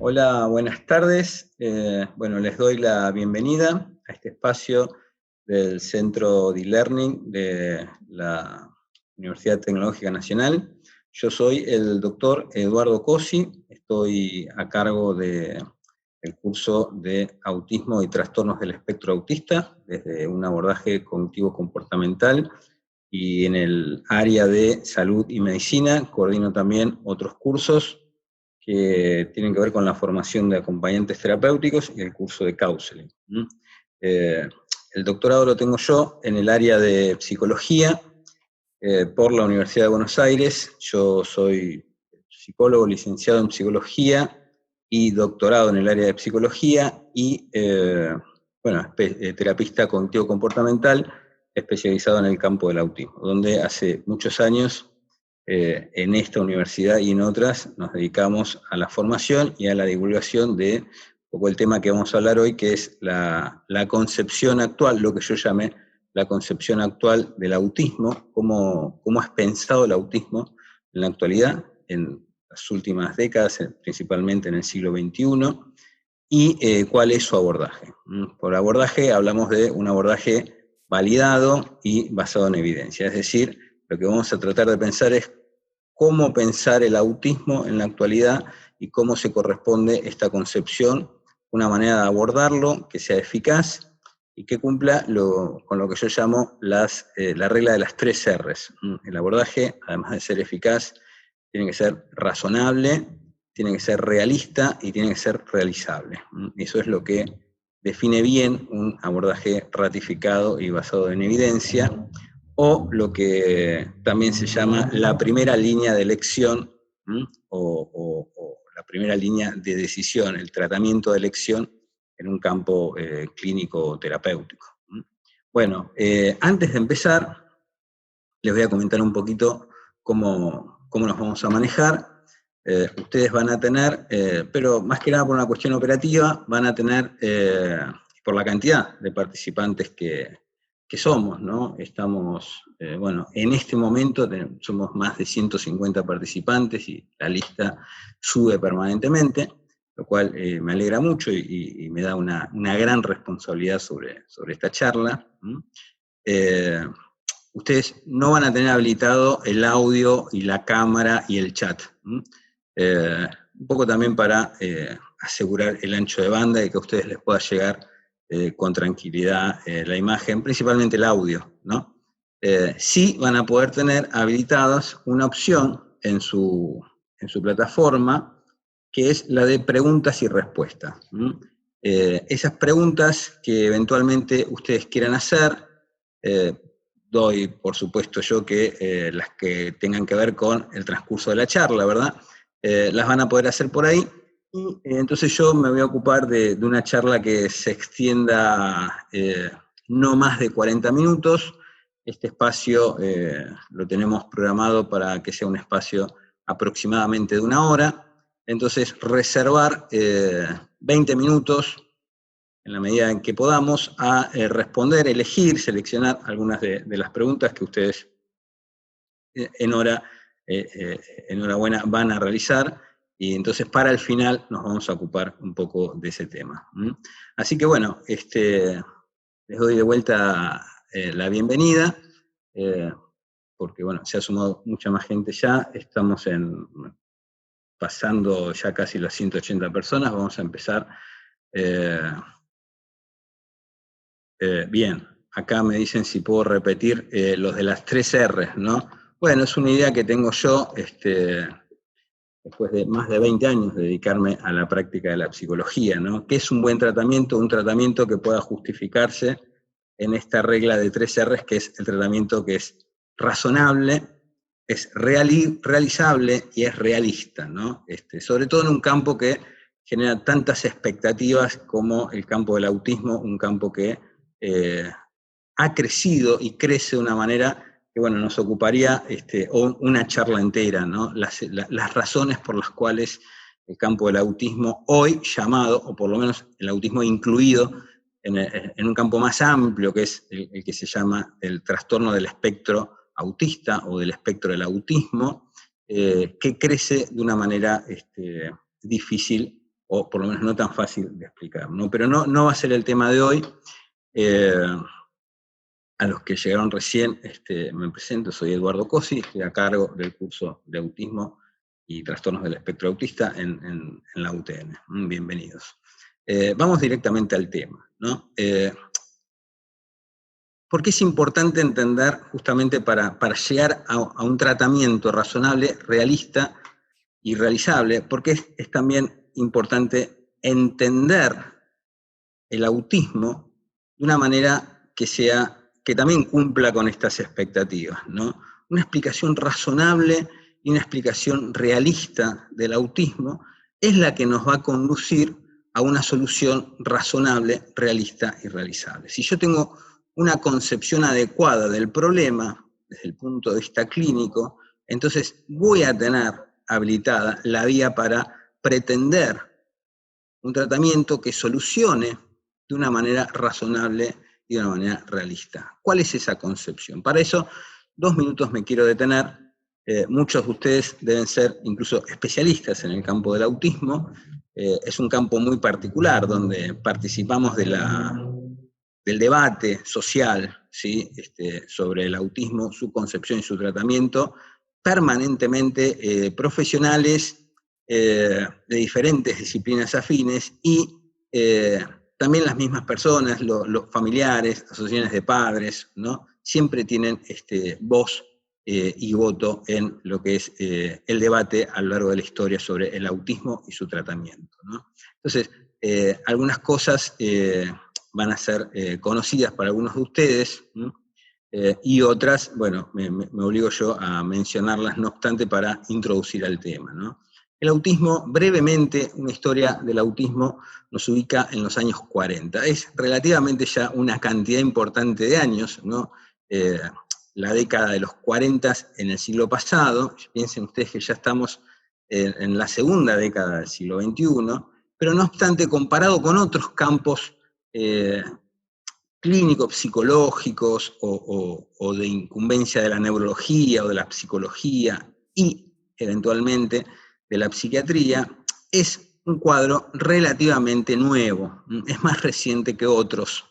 Hola, buenas tardes. Bueno, les doy la bienvenida a este espacio del Centro de e-Learning de la Universidad Tecnológica Nacional. Yo soy el doctor Eduardo Cosi, estoy a cargo del curso de Autismo y Trastornos del Espectro Autista, desde un abordaje cognitivo-comportamental, y en el área de salud y medicina coordino también otros cursos que tienen que ver con la formación de acompañantes terapéuticos y el curso de counseling. El doctorado lo tengo yo en el área de psicología por la Universidad de Buenos Aires. Yo soy psicólogo licenciado en psicología y doctorado en el área de psicología y terapista cognitivo-comportamental especializado en el campo del autismo, donde hace muchos años en esta universidad y en otras nos dedicamos a la formación y a la divulgación de un poco el tema que vamos a hablar hoy, que es la concepción actual, lo que yo llamé la concepción actual del autismo, cómo es pensado el autismo en la actualidad, en las últimas décadas, principalmente en el siglo XXI, y cuál es su abordaje. Por abordaje hablamos de un abordaje validado y basado en evidencia, es decir, lo que vamos a tratar de pensar es cómo pensar el autismo en la actualidad y cómo se corresponde esta concepción, una manera de abordarlo que sea eficaz y que cumpla con lo que yo llamo la regla de las 3 R's. El abordaje, además de ser eficaz, tiene que ser razonable, tiene que ser realista y tiene que ser realizable. Eso es lo que define bien un abordaje ratificado y basado en evidencia, o lo que también se llama la primera línea de elección, o la primera línea de decisión, el tratamiento de elección en un campo clínico terapéutico. Bueno, antes de empezar, les voy a comentar un poquito cómo nos vamos a manejar. Ustedes van a tener, pero más que nada por una cuestión operativa, van a tener, por la cantidad de participantes que somos, ¿no? Estamos, bueno, en este momento somos más de 150 participantes y la lista sube permanentemente, lo cual me alegra mucho y me da una gran responsabilidad sobre esta charla. Ustedes no van a tener habilitado el audio y la cámara y el chat. Un poco también para asegurar el ancho de banda y que a ustedes les pueda llegar con tranquilidad la imagen, principalmente el audio, ¿no? Sí van a poder tener habilitadas una opción en su plataforma, que es la de preguntas y respuestas. Esas preguntas que eventualmente ustedes quieran hacer, doy, por supuesto, yo que las que tengan que ver con el transcurso de la charla, ¿verdad? Las van a poder hacer por ahí. Y entonces yo me voy a ocupar de una charla que se extienda no más de 40 minutos. Este espacio lo tenemos programado para que sea un espacio aproximadamente de 1 hora. Entonces, reservar 20 minutos en la medida en que podamos, a responder, elegir, seleccionar algunas de las preguntas que ustedes enhorabuena van a realizar, y entonces para el final nos vamos a ocupar un poco de ese tema. Así que bueno, les doy de vuelta la bienvenida, porque bueno, se ha sumado mucha más gente ya, estamos pasando ya casi las 180 personas, vamos a empezar. Bien, acá me dicen si puedo repetir los de las 3 R's, ¿no? Bueno, es una idea que tengo yo, después de más de 20 años de dedicarme a la práctica de la psicología, ¿no? ¿Qué es un buen tratamiento? Un tratamiento que pueda justificarse en esta regla de 3 R's, que es el tratamiento que es razonable, es realizable y es realista, ¿no? Sobre todo en un campo que genera tantas expectativas como el campo del autismo, un campo que ha crecido y crece de una manera que, bueno, nos ocuparía una charla entera, ¿no? Las razones por las cuales el campo del autismo, hoy llamado, o por lo menos el autismo incluido en un campo más amplio, que es el que se llama el trastorno del espectro autista o del espectro del autismo, que crece de una manera difícil o por lo menos no tan fácil de explicar, ¿no? Pero no va a ser el tema de hoy. A los que llegaron recién, me presento, soy Eduardo Cosi, estoy a cargo del curso de autismo y trastornos del espectro autista en la UTN. Bienvenidos. Vamos directamente al tema, ¿no? Porque es importante entender, justamente para llegar a un tratamiento razonable, realista y realizable, porque es también importante entender el autismo de una manera que también cumpla con estas expectativas, ¿no? Una explicación razonable y una explicación realista del autismo es la que nos va a conducir a una solución razonable, realista y realizable. Si yo tengo una concepción adecuada del problema, desde el punto de vista clínico, entonces voy a tener habilitada la vía para pretender un tratamiento que solucione de una manera razonable y de una manera realista. ¿Cuál es esa concepción? Para eso, 2 minutos me quiero detener. Muchos de ustedes deben ser incluso especialistas en el campo del autismo. Es un campo muy particular donde participamos del debate social, ¿sí? Sobre el autismo, su concepción y su tratamiento, permanentemente profesionales de diferentes disciplinas afines y también las mismas personas, los familiares, asociaciones de padres, ¿no? Siempre tienen voz y voto en lo que es el debate a lo largo de la historia sobre el autismo y su tratamiento, ¿no? Entonces, algunas cosas van a ser conocidas para algunos de ustedes, y otras, bueno, me obligo yo a mencionarlas, no obstante, para introducir al tema, ¿no? El autismo, brevemente, una historia del autismo nos ubica en los años 40. Es relativamente ya una cantidad importante de años, ¿no? La década de los 40 en el siglo pasado, piensen ustedes que ya estamos en la segunda década del siglo XXI, pero no obstante, comparado con otros campos clínicos, psicológicos o de incumbencia de la neurología o de la psicología y eventualmente de la psiquiatría, es un cuadro relativamente nuevo, es más reciente que otros.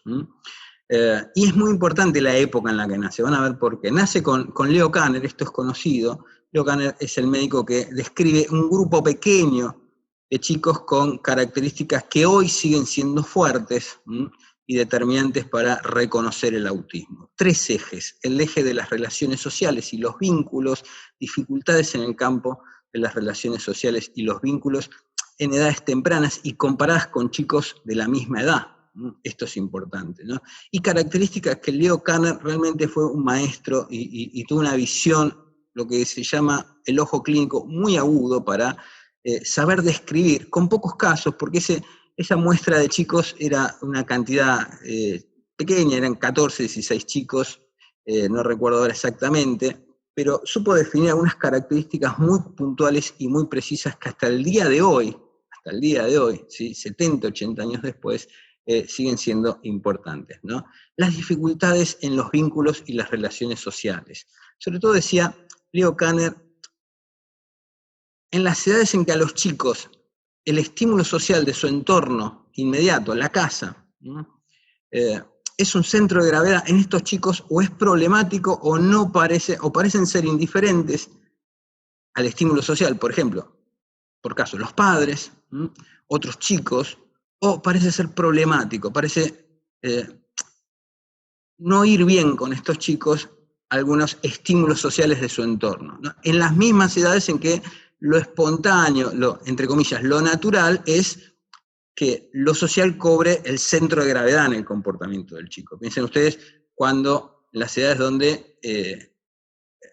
Y es muy importante la época en la que nace, van a ver por qué. Nace con Leo Kanner, esto es conocido. Leo Kanner es el médico que describe un grupo pequeño de chicos con características que hoy siguen siendo fuertes y determinantes para reconocer el autismo. 3 ejes: el eje de las relaciones sociales y los vínculos, dificultades en el campo de las relaciones sociales y los vínculos en edades tempranas y comparadas con chicos de la misma edad. Esto es importante, ¿no? Y características que Leo Kanner realmente fue un maestro y tuvo una visión, lo que se llama el ojo clínico, muy agudo para saber describir, con pocos casos, porque esa muestra de chicos era una cantidad pequeña, eran 14, 16 chicos, no recuerdo ahora exactamente, pero supo definir algunas características muy puntuales y muy precisas que hasta el día de hoy, ¿sí? 70, 80 años después, siguen siendo importantes, ¿no? Las dificultades en los vínculos y las relaciones sociales. Sobre todo decía Leo Kanner, en las edades en que a los chicos el estímulo social de su entorno inmediato, la casa, es un centro de gravedad, en estos chicos o es problemático o no parecen ser indiferentes al estímulo social, por ejemplo, por caso los padres, otros chicos, o parece ser problemático, parece no ir bien con estos chicos algunos estímulos sociales de su entorno, ¿no? En las mismas edades en que lo espontáneo, entre comillas, lo natural es que lo social cobre el centro de gravedad en el comportamiento del chico. Piensen ustedes cuando en las edades donde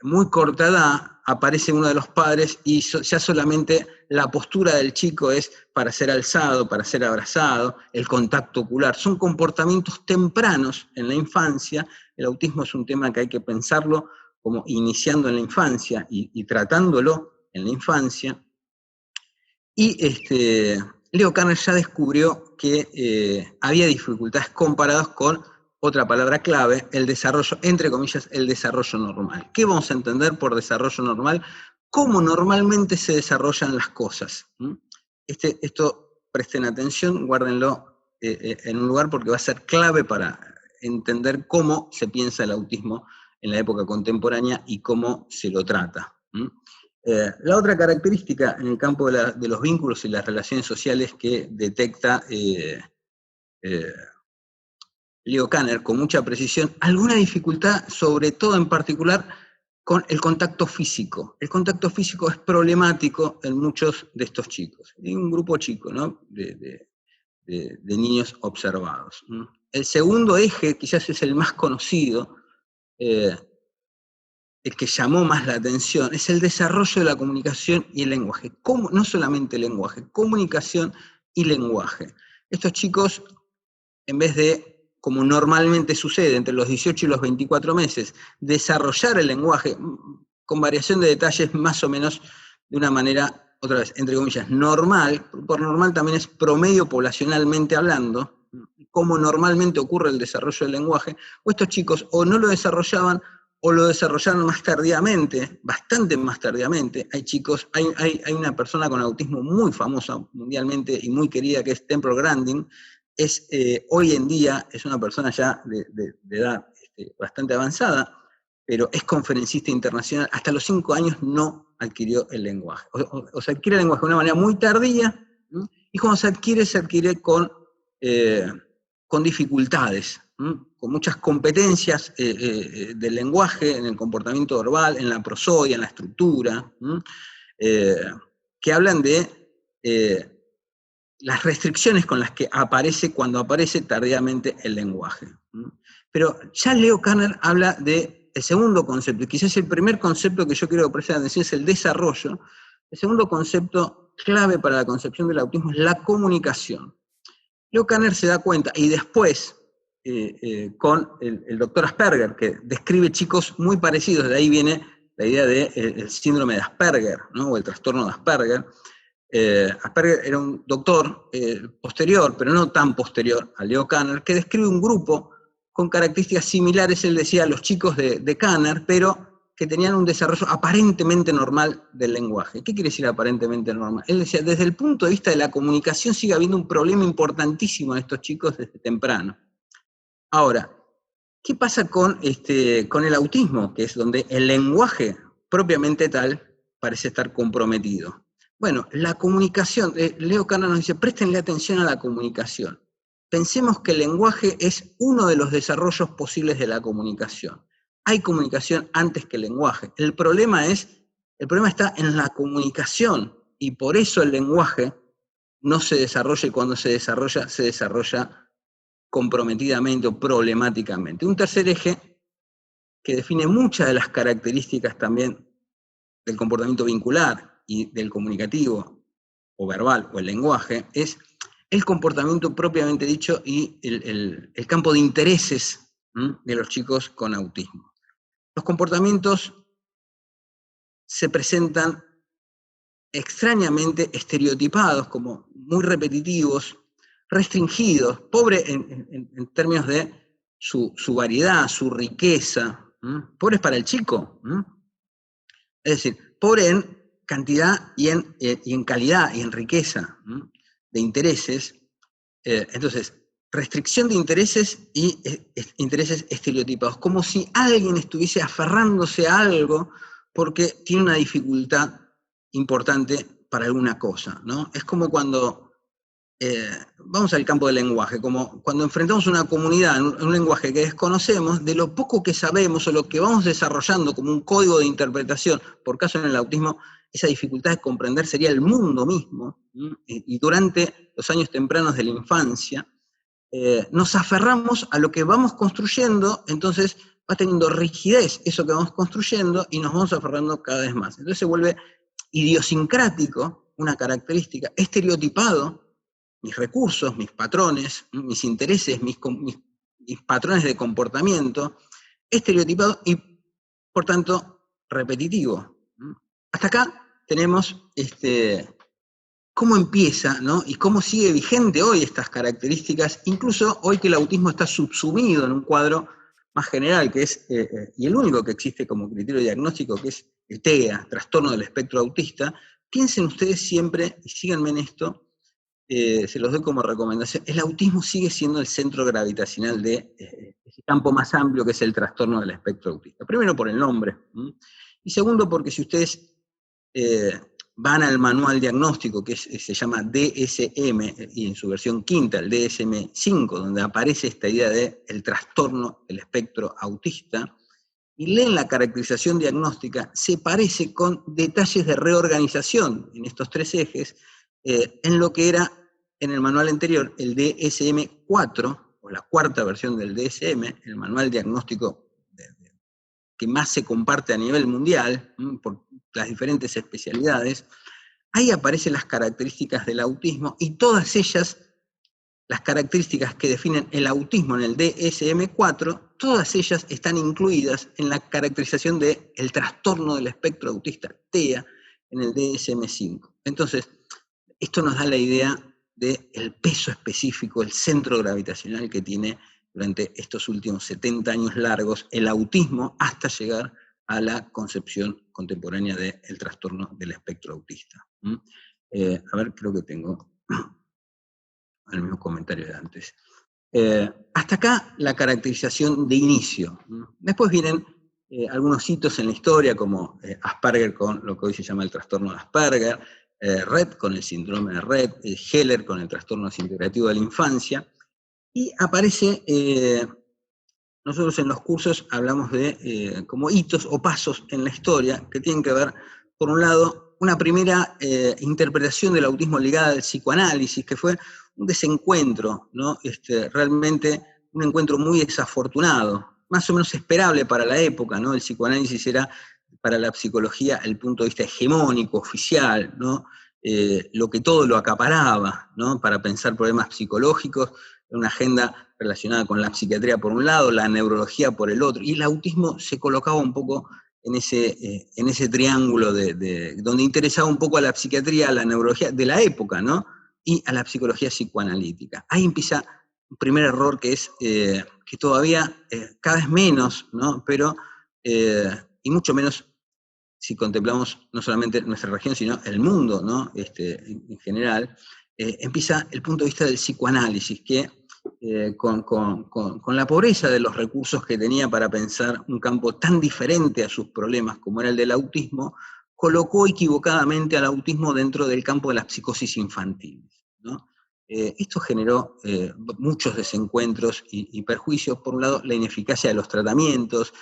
muy corta edad aparece uno de los padres y ya solamente la postura del chico es para ser alzado, para ser abrazado, el contacto ocular. Son comportamientos tempranos en la infancia. El autismo es un tema que hay que pensarlo como iniciando en la infancia y tratándolo en la infancia. Y Leo Kanner ya descubrió que había dificultades comparadas con otra palabra clave, el desarrollo, entre comillas, el desarrollo normal. ¿Qué vamos a entender por desarrollo normal? ¿Cómo normalmente se desarrollan las cosas? Esto presten atención, guárdenlo en un lugar porque va a ser clave para entender cómo se piensa el autismo en la época contemporánea y cómo se lo trata. La otra característica en el campo de los vínculos y las relaciones sociales que detecta Leo Kanner con mucha precisión, alguna dificultad, sobre todo en particular con el contacto físico. El contacto físico es problemático en muchos de estos chicos. Hay un grupo chico, ¿no?, de niños observados. El segundo eje, quizás es el más conocido, el que llamó más la atención, es el desarrollo de la comunicación y el lenguaje. No solamente lenguaje, comunicación y lenguaje. Estos chicos, en vez de, como normalmente sucede, entre los 18 y los 24 meses, desarrollar el lenguaje, con variación de detalles más o menos de una manera, otra vez, entre comillas, normal, por normal también es promedio poblacionalmente hablando, como normalmente ocurre el desarrollo del lenguaje, o estos chicos o no lo desarrollaban o lo desarrollaron más tardíamente, bastante más tardíamente. Hay una persona con autismo muy famosa mundialmente y muy querida que es Temple Grandin. Hoy en día es una persona ya de edad bastante avanzada, pero es conferencista internacional. Hasta los 5 años no adquirió el lenguaje. O se adquiere el lenguaje de una manera muy tardía, ¿no? Y cuando se adquiere con dificultades, ¿no?, con muchas competencias del lenguaje, en el comportamiento verbal, en la prosodia, en la estructura, ¿no?, que hablan de las restricciones con las que aparece cuando aparece tardíamente el lenguaje. Pero ya Leo Kanner habla del segundo concepto, y quizás el primer concepto que yo quiero prestar atención es el desarrollo. El segundo concepto clave para la concepción del autismo es la comunicación. Leo Kanner se da cuenta, y después con el doctor Asperger, que describe chicos muy parecidos, de ahí viene la idea del síndrome de Asperger, ¿no?, o el trastorno de Asperger. Asperger era un doctor posterior, pero no tan posterior a Leo Kanner, que describe un grupo con características similares, él decía, a los chicos de Kanner, pero que tenían un desarrollo aparentemente normal del lenguaje. ¿Qué quiere decir aparentemente normal? Él decía, desde el punto de vista de la comunicación sigue habiendo un problema importantísimo en estos chicos desde temprano. Ahora, ¿qué pasa con el autismo? Que es donde el lenguaje propiamente tal parece estar comprometido. Bueno, la comunicación, Leo Kanner nos dice, préstenle atención a la comunicación. Pensemos que el lenguaje es uno de los desarrollos posibles de la comunicación. Hay comunicación antes que el lenguaje. El problema está en la comunicación, y por eso el lenguaje no se desarrolla, y cuando se desarrolla comprometidamente o problemáticamente. Un tercer eje que define muchas de las características también del comportamiento vincular y del comunicativo o verbal o el lenguaje es el comportamiento propiamente dicho y el campo de intereses de los chicos con autismo. Los comportamientos se presentan extrañamente estereotipados, como muy repetitivos, restringidos, pobre en términos de su variedad, su riqueza, pobres para el chico, es decir, pobre en cantidad y en calidad y en riqueza de intereses. Entonces, restricción de intereses y intereses estereotipados, como si alguien estuviese aferrándose a algo porque tiene una dificultad importante para alguna cosa, ¿no? Es como cuando, vamos al campo del lenguaje, como cuando enfrentamos una comunidad en un lenguaje que desconocemos, de lo poco que sabemos o lo que vamos desarrollando como un código de interpretación, por caso en el autismo, esa dificultad de comprender sería el mundo mismo, y durante los años tempranos de la infancia, nos aferramos a lo que vamos construyendo, entonces va teniendo rigidez eso que vamos construyendo y nos vamos aferrando cada vez más. Entonces se vuelve idiosincrático, una característica, estereotipado, mis recursos, mis patrones, mis intereses, mis patrones de comportamiento, estereotipado y, por tanto, repetitivo. Hasta acá tenemos cómo empieza, ¿no?, y cómo sigue vigente hoy estas características, incluso hoy que el autismo está subsumido en un cuadro más general, que es, y el único que existe como criterio diagnóstico, que es el TEA, trastorno del espectro autista. Piensen ustedes siempre, y síganme en esto, se los doy como recomendación. El autismo sigue siendo el centro gravitacional de ese campo más amplio que es el trastorno del espectro autista. Primero por el nombre, y segundo porque si ustedes van al manual diagnóstico, que se llama DSM, y en su versión quinta, el DSM-5, donde aparece esta idea del trastorno del espectro autista, y leen la caracterización diagnóstica, se parece con detalles de reorganización en estos tres ejes, en lo que era en el manual anterior, el DSM-4, o la cuarta versión del DSM, el manual diagnóstico que más se comparte a nivel mundial, por las diferentes especialidades. Ahí aparecen las características del autismo y todas ellas, las características que definen el autismo en el DSM-4, todas ellas están incluidas en la caracterización del trastorno del espectro autista, TEA, en el DSM-5. Entonces, esto nos da la idea del peso específico, el centro gravitacional que tiene durante estos últimos 70 años largos el autismo hasta llegar a la concepción contemporánea del trastorno del espectro autista. A ver, creo que tengo el mismo comentario de antes. Hasta acá la caracterización de inicio. Después vienen algunos hitos en la historia, como Asperger con lo que hoy se llama el trastorno de Asperger, Rett con el síndrome de Rett, Heller con el trastorno desintegrativo de la infancia, y aparece, nosotros en los cursos hablamos de como hitos o pasos en la historia que tienen que ver, por un lado, una primera interpretación del autismo ligada al psicoanálisis, que fue un desencuentro, ¿no? Realmente un encuentro muy desafortunado, más o menos esperable para la época, ¿no? El psicoanálisis era para la psicología el punto de vista hegemónico, oficial, ¿no? Lo que todo lo acaparaba, ¿no? Para pensar problemas psicológicos, una agenda relacionada con la psiquiatría por un lado, la neurología por el otro, y el autismo se colocaba un poco en ese triángulo donde interesaba un poco a la psiquiatría, a la neurología de la época, ¿no? Y a la psicología psicoanalítica. Ahí empieza un primer error que es que todavía cada vez menos, ¿no? Pero, y mucho menos si contemplamos no solamente nuestra región, sino el mundo, ¿no? En general, empieza el punto de vista del psicoanálisis, que con la pobreza de los recursos que tenía para pensar un campo tan diferente a sus problemas como era el del autismo, colocó equivocadamente al autismo dentro del campo de las psicosis infantiles, ¿no? Esto generó muchos desencuentros y perjuicios. Por un lado, la ineficacia de los tratamientos,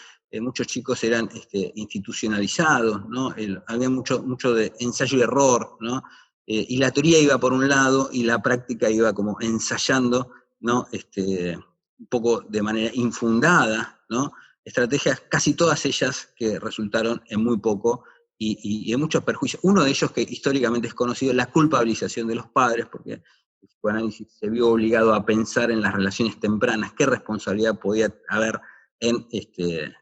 muchos chicos eran institucionalizados, ¿no? Había mucho de ensayo y error, ¿no? Y la teoría iba por un lado y la práctica iba como ensayando, ¿no? Un poco de manera infundada, ¿no? Estrategias, casi todas ellas que resultaron en muy poco y en muchos perjuicios. Uno de ellos que históricamente es conocido es la culpabilización de los padres, porque el psicoanálisis se vio obligado a pensar en las relaciones tempranas, qué responsabilidad podía haber en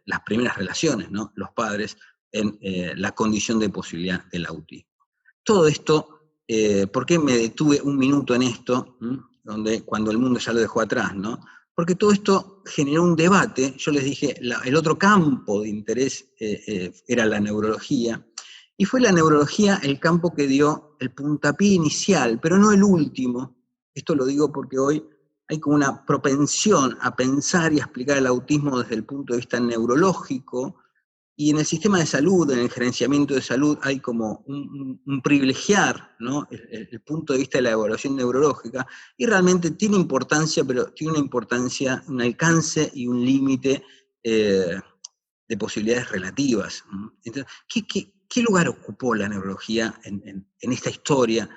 las primeras relaciones, ¿no? Los padres en la condición de posibilidad del autismo. Todo esto, ¿por qué me detuve un minuto en esto, cuando el mundo ya lo dejó atrás, ¿no? Porque todo esto generó un debate. Yo les dije, el otro campo de interés era la neurología, y fue la neurología el campo que dio el puntapié inicial, pero no el último. Esto lo digo porque hoy hay como una propensión a pensar y a explicar el autismo desde el punto de vista neurológico, y en el sistema de salud, en el gerenciamiento de salud, hay como un privilegiar, ¿no? El punto de vista de la evaluación neurológica, y realmente tiene importancia, pero tiene una importancia, un alcance y un límite de posibilidades relativas. Entonces, ¿qué lugar ocupó la neurología en esta historia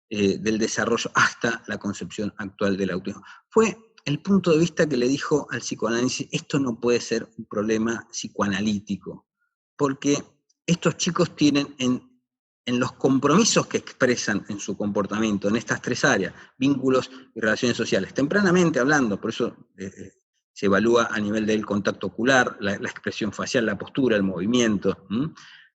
del desarrollo hasta la concepción actual del autismo? Fue el punto de vista que le dijo al psicoanálisis: esto no puede ser un problema psicoanalítico, porque estos chicos tienen en los compromisos que expresan en su comportamiento, en estas tres áreas, vínculos y relaciones sociales, tempranamente hablando, por eso se evalúa a nivel del contacto ocular, la expresión facial, la postura, el movimiento,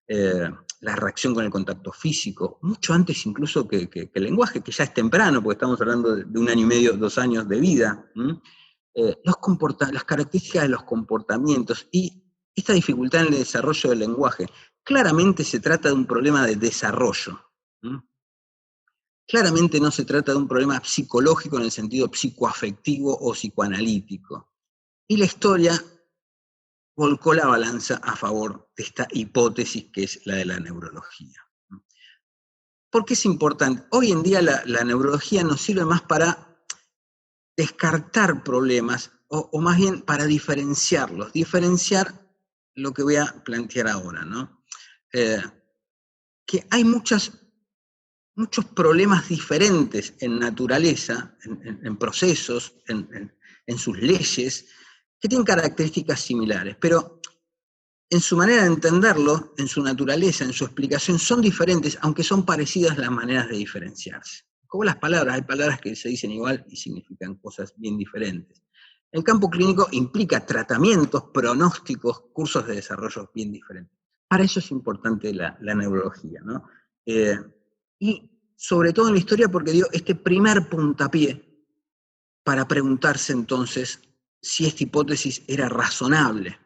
la reacción con el contacto físico, mucho antes incluso que el lenguaje, que ya es temprano, porque estamos hablando de 1 año y medio, 2 años de vida. Las características de los comportamientos y esta dificultad en el desarrollo del lenguaje, claramente se trata de un problema de desarrollo. Claramente no se trata de un problema psicológico en el sentido psicoafectivo o psicoanalítico. Y la historia volcó la balanza a favor de esta hipótesis que es la de la neurología. ¿Por qué es importante? Hoy en día la neurología nos sirve más para descartar problemas, o más bien para diferenciarlos, diferenciar lo que voy a plantear ahora, ¿no? Que hay muchos problemas diferentes en naturaleza, en procesos, en sus leyes, que tienen características similares, pero en su manera de entenderlo, en su naturaleza, en su explicación, son diferentes, aunque son parecidas las maneras de diferenciarse. Como las palabras, hay palabras que se dicen igual y significan cosas bien diferentes. El campo clínico implica tratamientos, pronósticos, cursos de desarrollo bien diferentes. Para eso es importante la neurología, ¿no? Y sobre todo en la historia porque dio este primer puntapié para preguntarse entonces si esta hipótesis era razonable.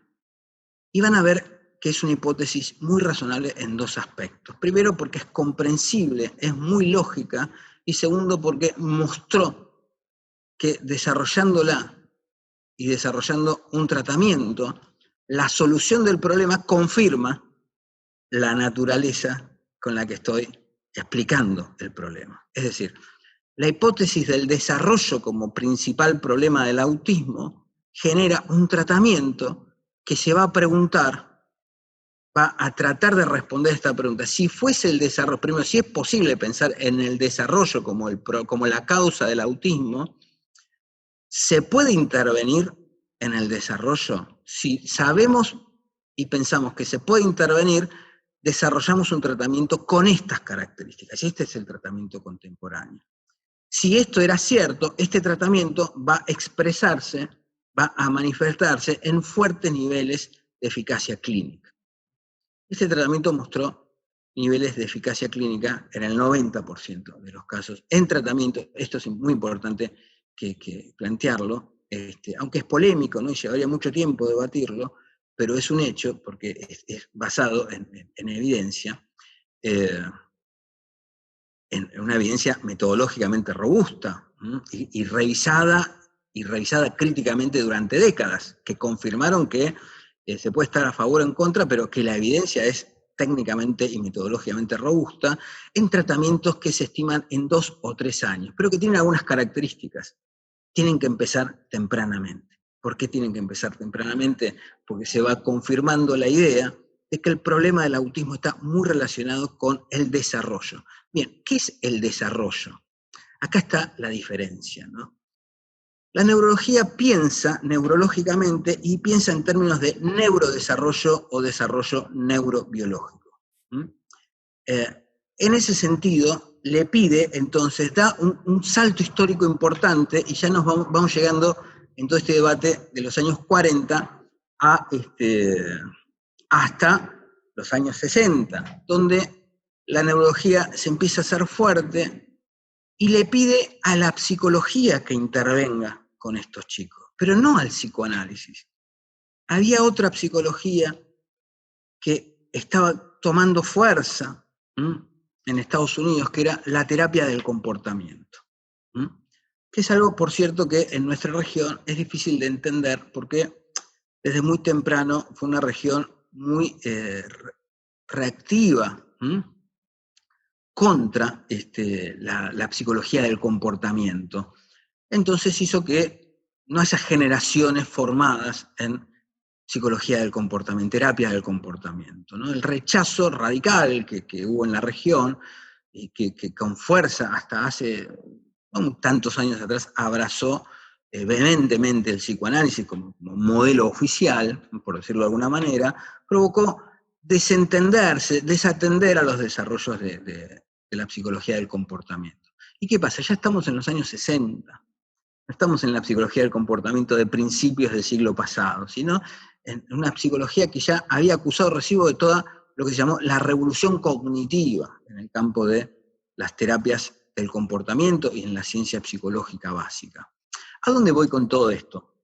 Y van a ver que es una hipótesis muy razonable en dos aspectos. Primero, porque es comprensible, es muy lógica, y segundo, porque mostró que desarrollándola y desarrollando un tratamiento, la solución del problema confirma la naturaleza con la que estoy explicando el problema. Es decir, la hipótesis del desarrollo como principal problema del autismo genera un tratamiento que se va a preguntar, va a tratar de responder esta pregunta. Si fuese el desarrollo, primero, si es posible pensar en el desarrollo como la causa del autismo, ¿se puede intervenir en el desarrollo? Si sabemos y pensamos que se puede intervenir, desarrollamos un tratamiento con estas características. Y este es el tratamiento contemporáneo. Si esto era cierto, este tratamiento va a expresarse, va a manifestarse en fuertes niveles de eficacia clínica. Este tratamiento mostró niveles de eficacia clínica en el 90% de los casos en tratamiento. Esto es muy importante que plantearlo, aunque es polémico, ¿no? Y llevaría mucho tiempo debatirlo, pero es un hecho porque es basado en evidencia, en una evidencia metodológicamente robusta y revisada críticamente durante décadas, que confirmaron que se puede estar a favor o en contra, pero que la evidencia es técnicamente y metodológicamente robusta en tratamientos que se estiman en 2 o 3 años, pero que tienen algunas características. Tienen que empezar tempranamente. ¿Por qué tienen que empezar tempranamente? Porque se va confirmando la idea de que el problema del autismo está muy relacionado con el desarrollo. Bien, ¿qué es el desarrollo? Acá está la diferencia, ¿no? La neurología piensa neurológicamente y piensa en términos de neurodesarrollo o desarrollo neurobiológico. En ese sentido, le pide, entonces, da un salto histórico importante y ya nos vamos llegando en todo este debate de los años 40 hasta los años 60, donde la neurología se empieza a hacer fuerte y le pide a la psicología que intervenga con estos chicos, pero no al psicoanálisis. Había otra psicología que estaba tomando fuerza en Estados Unidos, que era la terapia del comportamiento, que es algo, por cierto, que en nuestra región es difícil de entender porque desde muy temprano fue una región muy reactiva contra la psicología del comportamiento. Entonces hizo que no haya generaciones formadas en psicología del comportamiento, terapia del comportamiento, ¿no? El rechazo radical que hubo en la región y que con fuerza hasta hace tantos años atrás abrazó vehementemente el psicoanálisis como modelo oficial, por decirlo de alguna manera, provocó desatender a los desarrollos de la psicología del comportamiento. ¿Y qué pasa? Ya estamos en los años 60. No estamos en la psicología del comportamiento de principios del siglo pasado, sino en una psicología que ya había acusado recibo de toda lo que se llamó la revolución cognitiva en el campo de las terapias del comportamiento y en la ciencia psicológica básica. ¿A dónde voy con todo esto?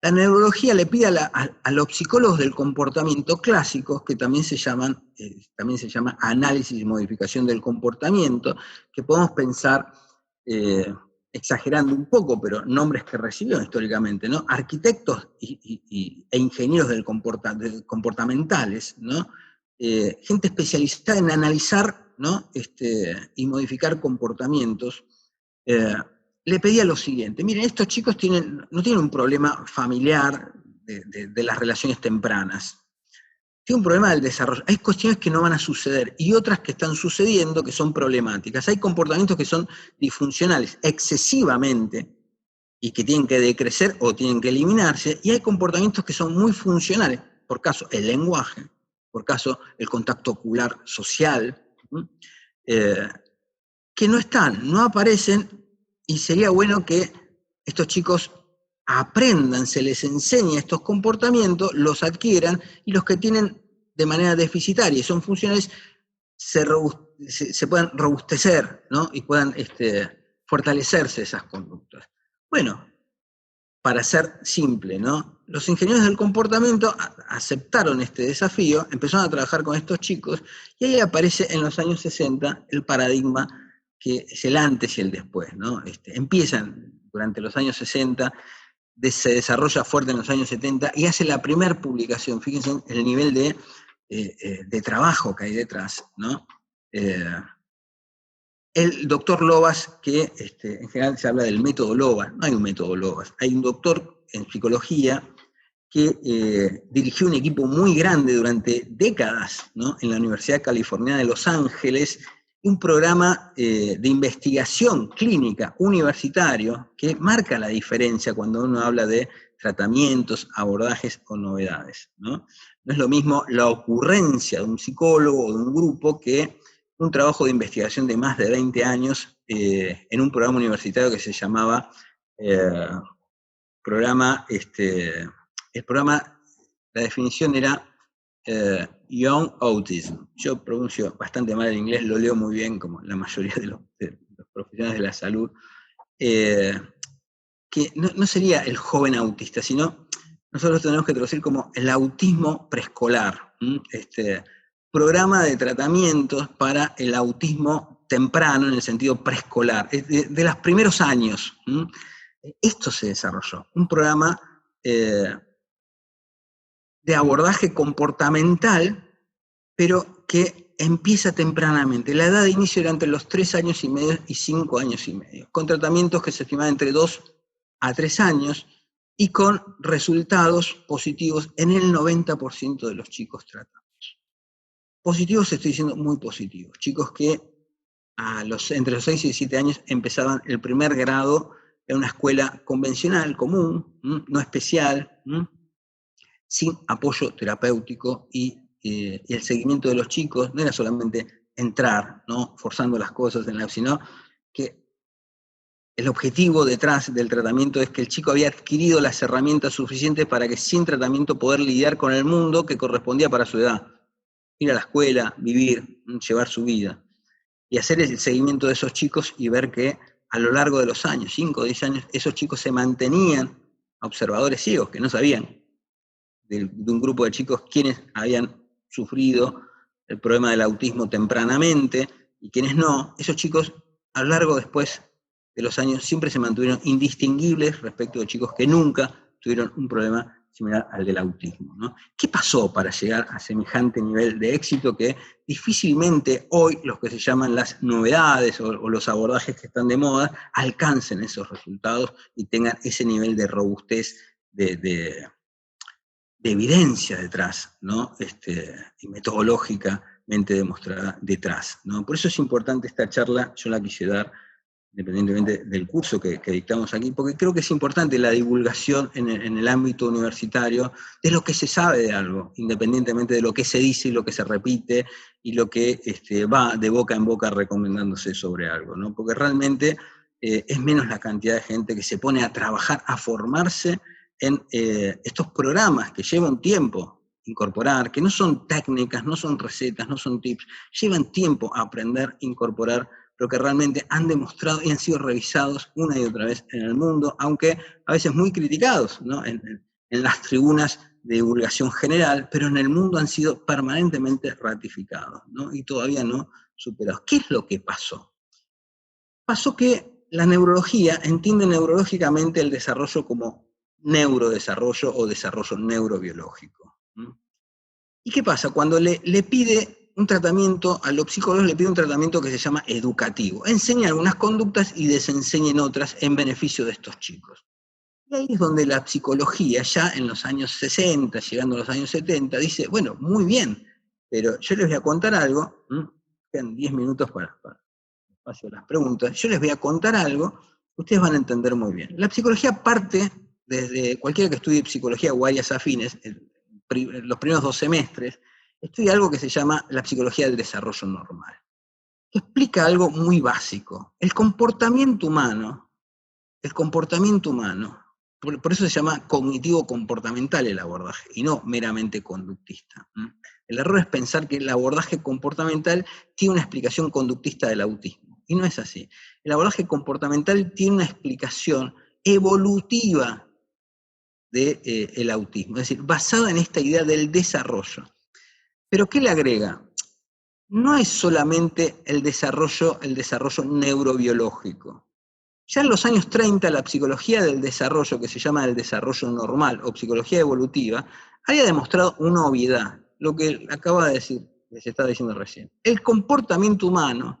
La neurología le pide a los psicólogos del comportamiento clásicos, que también se llama análisis y modificación del comportamiento, que podemos pensar, exagerando un poco, pero nombres que recibieron históricamente, ¿no? Arquitectos e ingenieros comportamentales, ¿no? Gente especializada en analizar, ¿no? Y modificar comportamientos. Le pedía lo siguiente: miren, estos chicos no tienen un problema familiar de las relaciones tempranas, tienen un problema del desarrollo. Hay cuestiones que no van a suceder y otras que están sucediendo que son problemáticas. Hay comportamientos que son disfuncionales excesivamente y que tienen que decrecer o tienen que eliminarse, y hay comportamientos que son muy funcionales, por caso el lenguaje, por caso el contacto ocular social, que no están, no aparecen, y sería bueno que estos chicos aprendan, se les enseñe estos comportamientos, los adquieran, y los que tienen de manera deficitaria y son funcionales se puedan robustecer, ¿no? Y puedan fortalecerse esas conductas. Bueno, para ser simple, ¿no? Los ingenieros del comportamiento aceptaron este desafío, empezaron a trabajar con estos chicos, y ahí aparece en los años 60 el paradigma que es el antes y el después, ¿no? Empiezan durante los años 60, se desarrolla fuerte en los años 70 y hace la primera publicación. Fíjense el nivel de trabajo que hay detrás, ¿no? El doctor Lovász, que en general se habla del método Lovász, no hay un método Lovász, hay un doctor en psicología que dirigió un equipo muy grande durante décadas, ¿no? En la Universidad Californiana de Los Ángeles, un programa de investigación clínica universitario que marca la diferencia cuando uno habla de tratamientos, abordajes o novedades, ¿no? No es lo mismo la ocurrencia de un psicólogo o de un grupo que un trabajo de investigación de más de 20 años en un programa universitario que se llamaba el programa, la definición era Young Autism. Yo pronuncio bastante mal el inglés, lo leo muy bien, como la mayoría de los profesionales de la salud, que no sería el joven autista, sino nosotros tenemos que traducir como el autismo preescolar, programa de tratamientos para el autismo temprano, en el sentido preescolar, de los primeros años. Esto se desarrolló, un programa de abordaje comportamental, pero que empieza tempranamente. La edad de inicio era entre los 3 años y medio y 5 años y medio, con tratamientos que se estimaban entre 2 a 3 años y con resultados positivos en el 90% de los chicos tratados. Positivos, estoy diciendo muy positivos. Chicos que entre los 6 y 7 años empezaban el primer grado en una escuela convencional, común, no especial, sin apoyo terapéutico, y el seguimiento de los chicos no era solamente entrar, ¿no? Forzando las cosas, sino que el objetivo detrás del tratamiento es que el chico había adquirido las herramientas suficientes para que sin tratamiento poder lidiar con el mundo que correspondía para su edad. Ir a la escuela, vivir, llevar su vida. Y hacer el seguimiento de esos chicos y ver que a lo largo de los años, 5 o 10 años, esos chicos se mantenían observadores ciegos, que no sabían de un grupo de chicos quienes habían sufrido el problema del autismo tempranamente y quienes no. Esos chicos, a lo largo después de los años, siempre se mantuvieron indistinguibles respecto de chicos que nunca tuvieron un problema similar al del autismo, ¿no? ¿Qué pasó para llegar a semejante nivel de éxito que difícilmente hoy los que se llaman las novedades o los abordajes que están de moda alcancen esos resultados y tengan ese nivel de robustez, de evidencia detrás, ¿no? Y metodológicamente demostrada detrás, ¿no? Por eso es importante esta charla, yo la quise dar independientemente del curso que dictamos aquí, porque creo que es importante la divulgación en el ámbito universitario de lo que se sabe de algo, independientemente de lo que se dice y lo que se repite y lo que va de boca en boca recomendándose sobre algo, ¿no? Porque realmente es menos la cantidad de gente que se pone a trabajar, a formarse en estos programas que lleva un tiempo incorporar, que no son técnicas, no son recetas, no son tips, llevan tiempo a aprender, incorporar, pero que realmente han demostrado y han sido revisados una y otra vez en el mundo, aunque a veces muy criticados, ¿no? en las tribunas de divulgación general, pero en el mundo han sido permanentemente ratificados, ¿no? Y todavía no superados. ¿Qué es lo que pasó? Pasó que la neurología entiende neurológicamente el desarrollo como neurodesarrollo o desarrollo neurobiológico. ¿Y qué pasa? Cuando le pide un tratamiento, a los psicólogos le pide un tratamiento que se llama educativo. Enseña algunas conductas y desenseñen otras en beneficio de estos chicos. Y ahí es donde la psicología, ya en los años 60, llegando a los años 70, dice, bueno, muy bien, pero yo les voy a contar algo, quedan 10 minutos para espacio de las preguntas, yo les voy a contar algo, ustedes van a entender muy bien. La psicología parte, desde cualquiera que estudie psicología o áreas afines, los primeros 2 semestres, estudia algo que se llama la psicología del desarrollo normal, que explica algo muy básico. El comportamiento humano, por eso se llama cognitivo-comportamental el abordaje, y no meramente conductista. El error es pensar que el abordaje comportamental tiene una explicación conductista del autismo, y no es así. El abordaje comportamental tiene una explicación evolutiva del autismo, es decir, basada en esta idea del desarrollo. ¿Pero qué le agrega? No es solamente el desarrollo neurobiológico. Ya en los años 30, la psicología del desarrollo, que se llama el desarrollo normal o psicología evolutiva, había demostrado una obviedad, lo que acaba de decir, que se estaba diciendo recién. El comportamiento humano,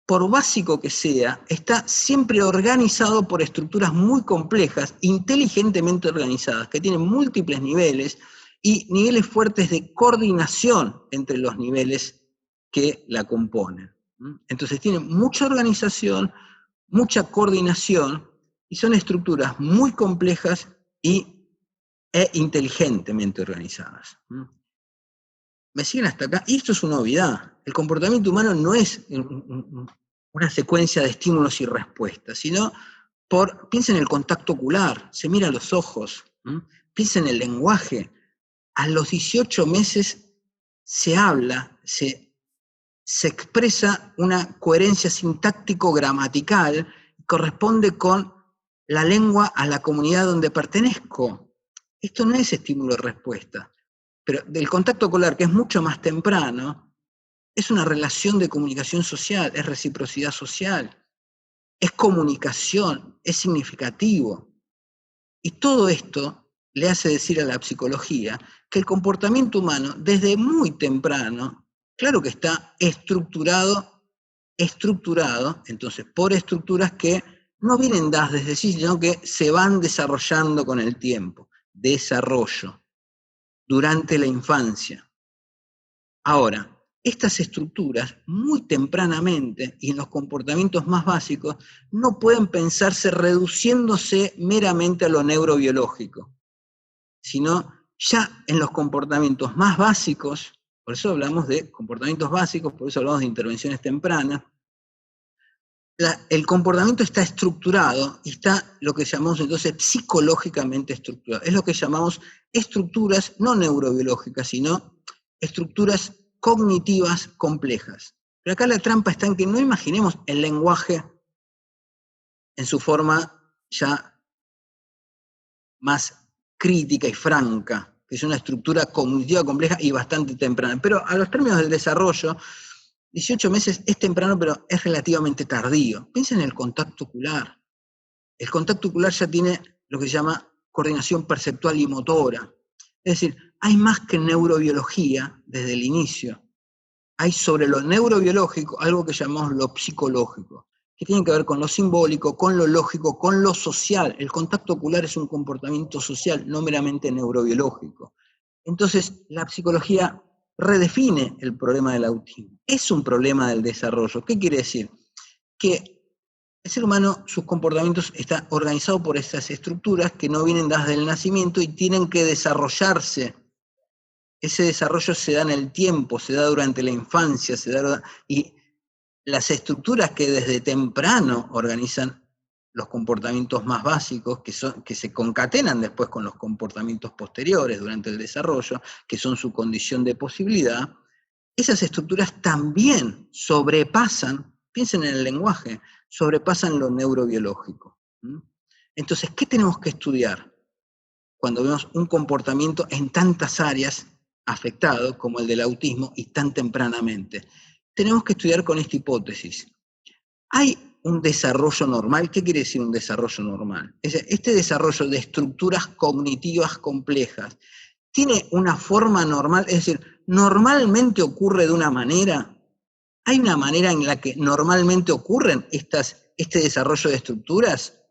por básico que sea, está siempre organizado por estructuras muy complejas, inteligentemente organizadas, que tienen múltiples niveles y niveles fuertes de coordinación entre los niveles que la componen. Entonces tiene mucha organización, mucha coordinación, y son estructuras muy complejas e inteligentemente organizadas. ¿Me siguen hasta acá? Y esto es una obviedad. El comportamiento humano no es una secuencia de estímulos y respuestas, sino piensa en el contacto ocular, se mira a los ojos, piensa en el lenguaje. A los 18 meses se habla, se expresa una coherencia sintáctico-gramatical, corresponde con la lengua a la comunidad donde pertenezco. Esto no es estímulo-respuesta. Pero del contacto ocular, que es mucho más temprano, es una relación de comunicación social, es reciprocidad social, es comunicación, es significativo. Y todo esto le hace decir a la psicología que el comportamiento humano, desde muy temprano, claro que está estructurado, entonces, por estructuras que no vienen dadas desde sí, sino que se van desarrollando con el tiempo. Desarrollo. Durante la infancia. Ahora, estas estructuras muy tempranamente y en los comportamientos más básicos no pueden pensarse reduciéndose meramente a lo neurobiológico, sino ya en los comportamientos más básicos, por eso hablamos de comportamientos básicos, por eso hablamos de intervenciones tempranas, el comportamiento está estructurado y está lo que llamamos entonces psicológicamente estructurado. Es lo que llamamos estructuras no neurobiológicas, sino estructuras cognitivas complejas. Pero acá la trampa está en que no imaginemos el lenguaje en su forma ya más crítica y franca, que es una estructura cognitiva compleja y bastante temprana. Pero a los términos del desarrollo, 18 meses es temprano, pero es relativamente tardío. Piensen en el contacto ocular. El contacto ocular ya tiene lo que se llama coordinación perceptual y motora. Es decir, hay más que neurobiología desde el inicio. Hay sobre lo neurobiológico algo que llamamos lo psicológico, que tiene que ver con lo simbólico, con lo lógico, con lo social. El contacto ocular es un comportamiento social, no meramente neurobiológico. Entonces, la psicología redefine el problema del autismo. Es un problema del desarrollo. ¿Qué quiere decir? Que el ser humano, sus comportamientos están organizados por esas estructuras que no vienen dadas del nacimiento y tienen que desarrollarse. Ese desarrollo se da en el tiempo, se da durante la infancia, y las estructuras que desde temprano organizan los comportamientos más básicos, que se concatenan después con los comportamientos posteriores durante el desarrollo, que son su condición de posibilidad, esas estructuras también sobrepasan, piensen en el lenguaje, sobrepasan lo neurobiológico. Entonces, ¿qué tenemos que estudiar? cuando vemos un comportamiento en tantas áreas afectado como el del autismo y tan tempranamente. Tenemos que estudiar con esta hipótesis. ¿Hay un desarrollo normal? ¿Qué quiere decir un desarrollo normal? Este desarrollo de estructuras cognitivas complejas tiene una forma normal, es decir, normalmente ocurre de una manera. ¿Hay una manera en la que normalmente ocurren este desarrollo de estructuras?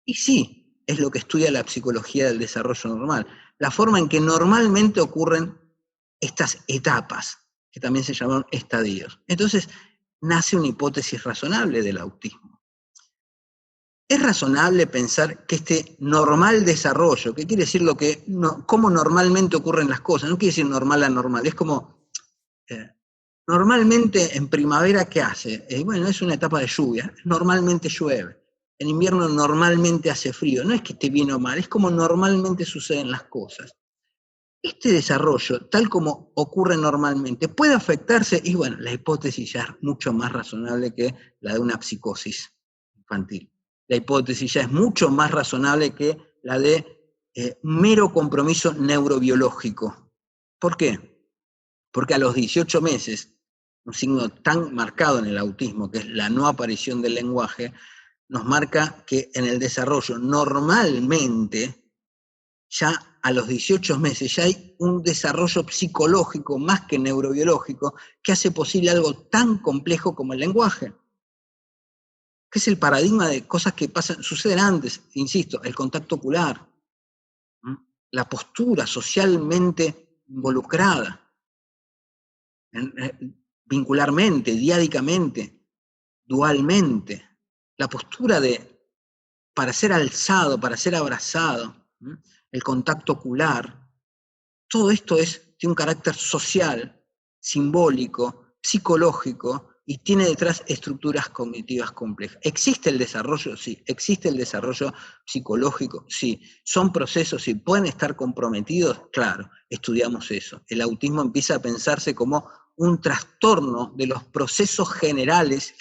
Y sí, es lo que estudia la psicología del desarrollo normal. La forma en que normalmente ocurren estas etapas, que también se llaman estadios. Entonces, nace una hipótesis razonable del autismo. Es razonable pensar que este normal desarrollo, que quiere decir cómo normalmente ocurren las cosas, no quiere decir normal anormal, es como, normalmente en primavera, ¿qué hace? Bueno, es una etapa de lluvia, normalmente llueve. En invierno normalmente hace frío, no es que esté bien o mal, es como normalmente suceden las cosas. Este desarrollo, tal como ocurre normalmente, puede afectarse, y bueno, la hipótesis ya es mucho más razonable que la de una psicosis infantil. La hipótesis ya es mucho más razonable que la de mero compromiso neurobiológico. ¿Por qué? Porque a los 18 meses, un signo tan marcado en el autismo, que es la no aparición del lenguaje, nos marca que en el desarrollo normalmente, ya a los 18 meses, ya hay un desarrollo psicológico más que neurobiológico que hace posible algo tan complejo como el lenguaje, que es el paradigma de cosas que suceden antes, insisto, el contacto ocular, la postura socialmente involucrada, vincularmente, diádicamente, dualmente, la postura para ser alzado, para ser abrazado, el contacto ocular, todo esto tiene un carácter social, simbólico, psicológico, y tiene detrás estructuras cognitivas complejas. ¿Existe el desarrollo? Sí. ¿Existe el desarrollo psicológico? Sí. ¿Son procesos? Sí. ¿Pueden estar comprometidos? Claro, estudiamos eso. El autismo empieza a pensarse como un trastorno de los procesos generales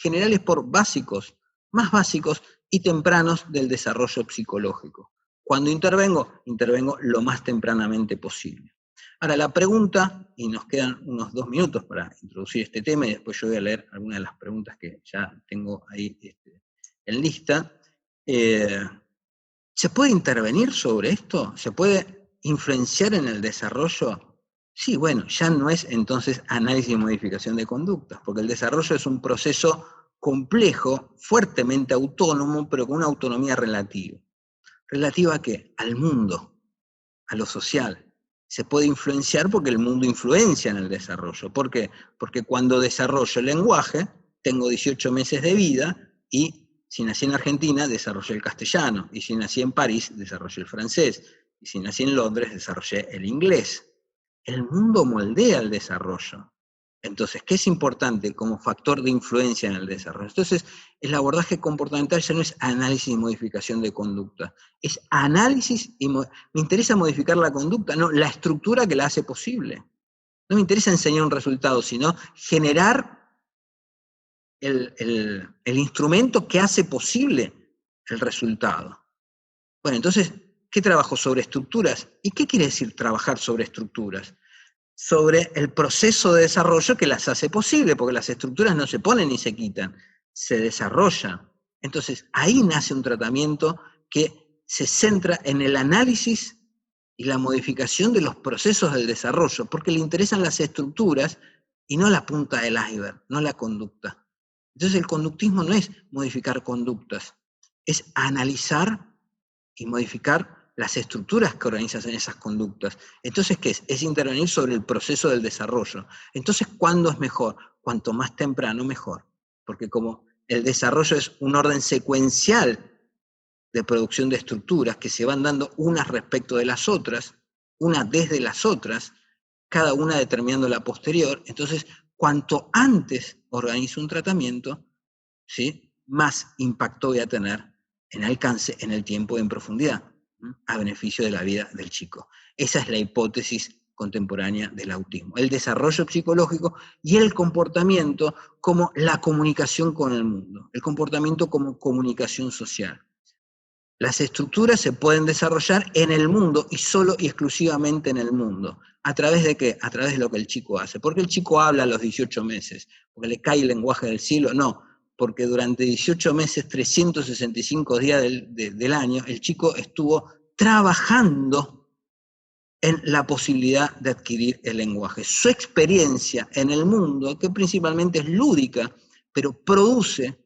por básicos, más básicos y tempranos del desarrollo psicológico. Cuando intervengo lo más tempranamente posible. Ahora, la pregunta, y nos quedan unos 2 minutos para introducir este tema, y después yo voy a leer algunas de las preguntas que ya tengo ahí en lista. ¿Se puede intervenir sobre esto? ¿Se puede influenciar en el desarrollo? Sí, bueno, ya no es entonces análisis y modificación de conductas, porque el desarrollo es un proceso complejo, fuertemente autónomo, pero con una autonomía relativa. ¿Relativa a qué? Al mundo, a lo social. Se puede influenciar porque el mundo influencia en el desarrollo. ¿Por qué? Porque cuando desarrollo el lenguaje, tengo 18 meses de vida y si nací en Argentina, desarrollé el castellano. Y si nací en París, desarrollé el francés. Y si nací en Londres, desarrollé el inglés. El mundo moldea el desarrollo. Entonces, ¿qué es importante como factor de influencia en el desarrollo? Entonces, el abordaje comportamental ya no es análisis y modificación de conducta, es análisis y me interesa modificar la conducta, no la estructura que la hace posible. No me interesa enseñar un resultado, sino generar el instrumento que hace posible el resultado. Bueno, entonces, ¿qué trabajo sobre estructuras? ¿Y qué quiere decir trabajar sobre estructuras? Sobre el proceso de desarrollo que las hace posible, porque las estructuras no se ponen ni se quitan, se desarrollan. Entonces, ahí nace un tratamiento que se centra en el análisis y la modificación de los procesos del desarrollo, porque le interesan las estructuras y no la punta del iceberg, no la conducta. Entonces, el conductismo no es modificar conductas, es analizar y modificar las estructuras que organizan esas conductas. Entonces, ¿qué es? Es intervenir sobre el proceso del desarrollo. Entonces, ¿cuándo es mejor? Cuanto más temprano, mejor. Porque como el desarrollo es un orden secuencial de producción de estructuras que se van dando unas respecto de las otras, una desde las otras, cada una determinando la posterior, entonces, cuanto antes organizo un tratamiento, ¿sí?, más impacto voy a tener en alcance, en el tiempo y en profundidad, a beneficio de la vida del chico. Esa es la hipótesis contemporánea del autismo. El desarrollo psicológico y el comportamiento como la comunicación con el mundo, el comportamiento como comunicación social. Las estructuras se pueden desarrollar en el mundo y solo y exclusivamente en el mundo. ¿A través de qué? A través de lo que el chico hace. ¿Por qué el chico habla a los 18 meses? ¿Porque le cae el lenguaje del cielo? No, porque durante 18 meses, 365 días del año, el chico estuvo trabajando en la posibilidad de adquirir el lenguaje. Su experiencia en el mundo, que principalmente es lúdica, pero produce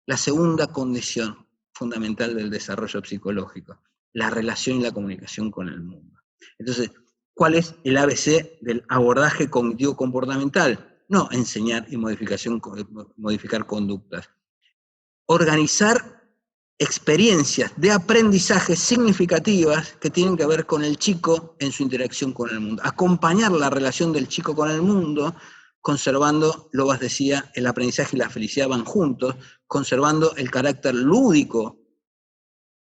la segunda condición fundamental del desarrollo psicológico, la relación y la comunicación con el mundo. Entonces, ¿cuál es el ABC del abordaje cognitivo-comportamental? No enseñar y modificar conductas. Organizar experiencias de aprendizaje significativas que tienen que ver con el chico en su interacción con el mundo. Acompañar la relación del chico con el mundo, conservando, Lovaas decía, el aprendizaje y la felicidad van juntos, conservando el carácter lúdico,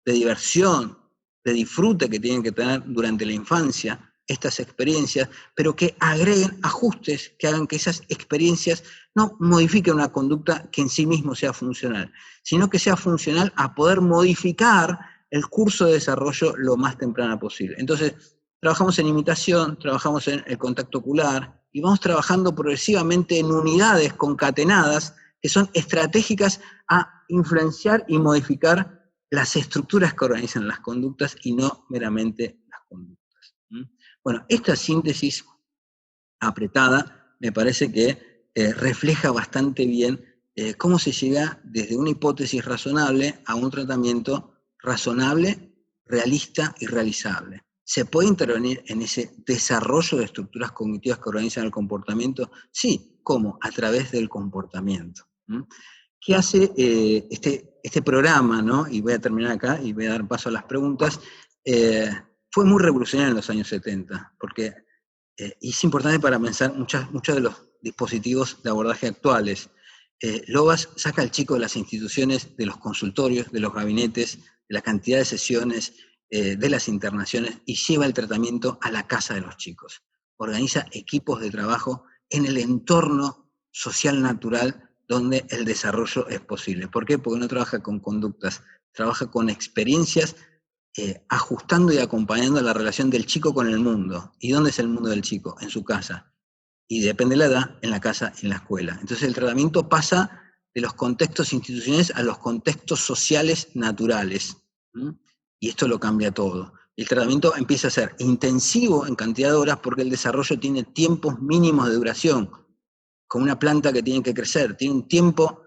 de diversión, de disfrute que tienen que tener durante la infancia estas experiencias, pero que agreguen ajustes que hagan que esas experiencias no modifiquen una conducta que en sí mismo sea funcional, sino que sea funcional a poder modificar el curso de desarrollo lo más temprano posible. Entonces, trabajamos en imitación, trabajamos en el contacto ocular, y vamos trabajando progresivamente en unidades concatenadas que son estratégicas a influenciar y modificar las estructuras que organizan las conductas y no meramente las conductas. Bueno, esta síntesis apretada me parece que refleja bastante bien cómo se llega desde una hipótesis razonable a un tratamiento razonable, realista y realizable. ¿Se puede intervenir en ese desarrollo de estructuras cognitivas que organizan el comportamiento? Sí, ¿cómo? A través del comportamiento. ¿Qué hace este programa, ¿no? Y voy a terminar acá y voy a dar paso a las preguntas. Fue muy revolucionario en los años 70, porque y es importante para pensar muchos de los dispositivos de abordaje actuales. Lovaas saca al chico de las instituciones, de los consultorios, de los gabinetes, de la cantidad de sesiones, de las internaciones, y lleva el tratamiento a la casa de los chicos. Organiza equipos de trabajo en el entorno social natural donde el desarrollo es posible. ¿Por qué? Porque no trabaja con conductas, trabaja con experiencias, ajustando y acompañando la relación del chico con el mundo. ¿Y dónde es el mundo del chico? En su casa. Y depende de la edad, en la casa y en la escuela. Entonces el tratamiento pasa de los contextos institucionales a los contextos sociales naturales. Y esto lo cambia todo. El tratamiento empieza a ser intensivo en cantidad de horas porque el desarrollo tiene tiempos mínimos de duración. Como una planta que tiene que crecer, tiene un tiempo,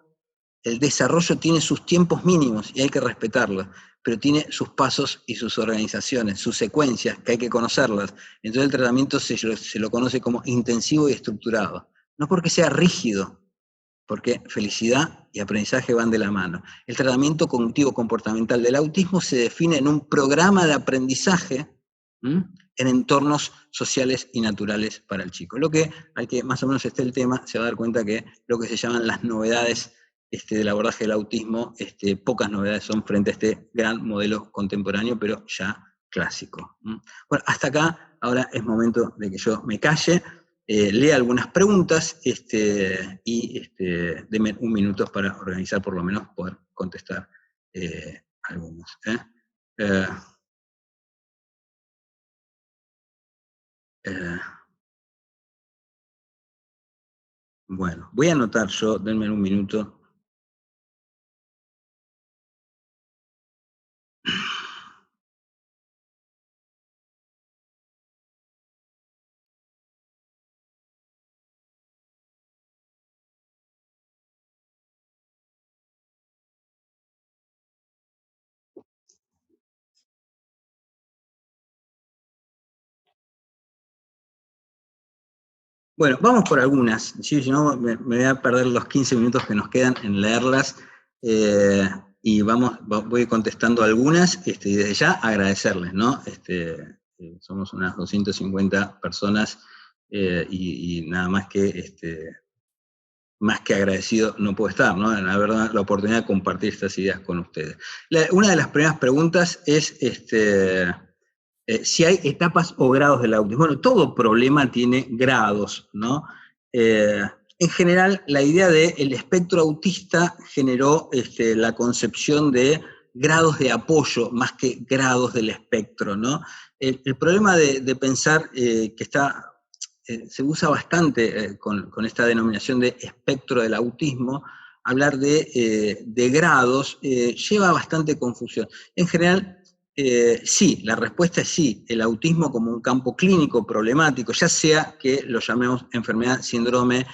el desarrollo tiene sus tiempos mínimos y hay que respetarlos, pero tiene sus pasos y sus organizaciones, sus secuencias, que hay que conocerlas. Entonces el tratamiento se lo conoce como intensivo y estructurado. No porque sea rígido, porque felicidad y aprendizaje van de la mano. El tratamiento cognitivo-comportamental del autismo se define en un programa de aprendizaje en entornos sociales y naturales para el chico. Lo que, al que más o menos esté el tema, se va a dar cuenta que lo que se llaman las novedades del abordaje del autismo, pocas novedades son frente a este gran modelo contemporáneo, pero ya clásico. Bueno, hasta acá, ahora es momento de que yo me calle, lea algunas preguntas y deme un minuto para organizar, por lo menos poder contestar algunos. Bueno, voy a anotar yo, denme un minuto. Bueno, vamos por algunas, ¿sí? Si no me voy a perder los 15 minutos que nos quedan en leerlas, y voy contestando algunas, y desde ya agradecerles, ¿no? Somos unas 250 personas, y nada más que agradecido no puedo estar, ¿no? La verdad, la oportunidad de compartir estas ideas con ustedes. Una de las primeras preguntas es si hay etapas o grados del autismo. Bueno, todo problema tiene grados, ¿no? En general, la idea del espectro autista generó la concepción de grados de apoyo más que grados del espectro, ¿no? El problema de pensar que se usa bastante con esta denominación de espectro del autismo, hablar de grados lleva bastante confusión. En general, sí, la respuesta es sí, el autismo como un campo clínico problemático, ya sea que lo llamemos enfermedad, síndrome,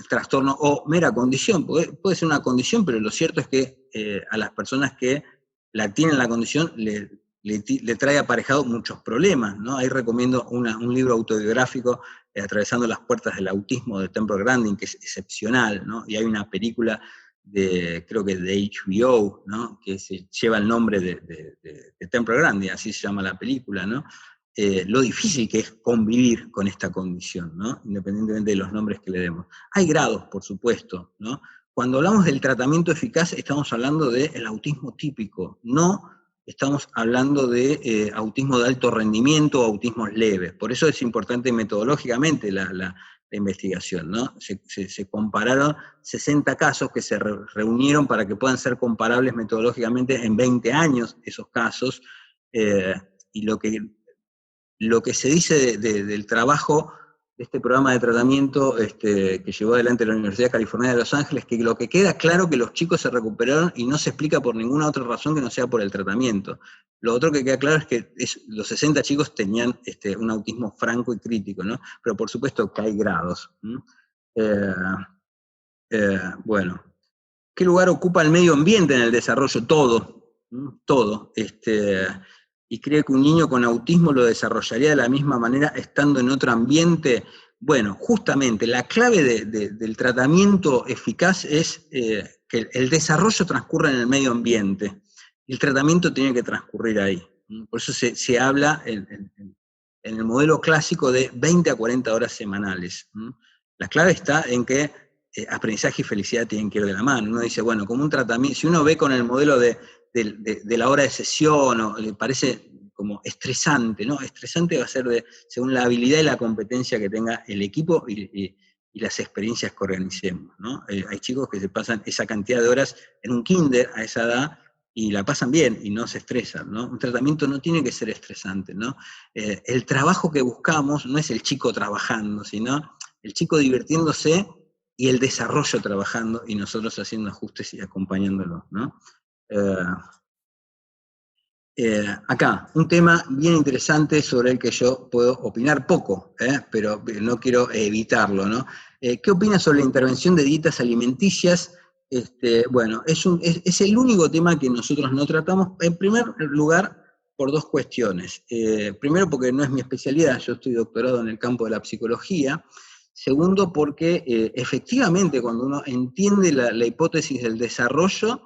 trastorno o mera condición, puede ser una condición, pero lo cierto es que a las personas que la tienen la condición le trae aparejado muchos problemas, ¿no? Ahí recomiendo un libro autobiográfico, Atravesando las puertas del autismo, de Temple Grandin, que es excepcional, ¿no? Y hay una película creo que de HBO, ¿no? Que lleva el nombre de Temple Grandin, así se llama la película, ¿no? Lo difícil que es convivir con esta condición, ¿no? Independientemente de los nombres que le demos. Hay grados, por supuesto, ¿no? Cuando hablamos del tratamiento eficaz, estamos hablando del autismo típico, no estamos hablando de autismo de alto rendimiento o autismos leves. Por eso es importante metodológicamente la investigación, ¿no? Se compararon 60 casos que se reunieron para que puedan ser comparables metodológicamente en 20 años esos casos, y lo que se dice del trabajo de este programa de tratamiento que llevó adelante la Universidad Californiana de Los Ángeles, que lo que queda claro que los chicos se recuperaron y no se explica por ninguna otra razón que no sea por el tratamiento. Lo otro que queda claro es que los 60 chicos tenían un autismo franco y crítico, ¿no? Pero por supuesto que hay grados. Bueno, ¿qué lugar ocupa el medio ambiente en el desarrollo? Todo, todo. Y cree que un niño con autismo lo desarrollaría de la misma manera estando en otro ambiente. Bueno, justamente la clave del tratamiento eficaz es que el desarrollo transcurra en el medio ambiente. El tratamiento tiene que transcurrir ahí. Por eso se habla en el modelo clásico de 20 a 40 horas semanales. La clave está en que aprendizaje y felicidad tienen que ir de la mano. Uno dice, bueno, como un tratamiento, si uno ve con el modelo de la hora de sesión, o le parece como estresante, ¿no? Estresante va a ser según la habilidad y la competencia que tenga el equipo y las experiencias que organicemos, ¿no? Hay chicos que se pasan esa cantidad de horas en un kinder a esa edad y la pasan bien y no se estresan, ¿no? Un tratamiento no tiene que ser estresante, ¿no? El trabajo que buscamos no es el chico trabajando, sino el chico divirtiéndose y el desarrollo trabajando y nosotros haciendo ajustes y acompañándolo, ¿no? Acá, un tema bien interesante sobre el que yo puedo opinar poco, pero no quiero evitarlo, ¿no? ¿Qué opinas sobre la intervención de dietas alimenticias? Bueno, es el único tema que nosotros no tratamos, en primer lugar, por dos cuestiones. Primero, porque no es mi especialidad, yo estoy doctorado en el campo de la psicología. Segundo, porque efectivamente cuando uno entiende la hipótesis del desarrollo,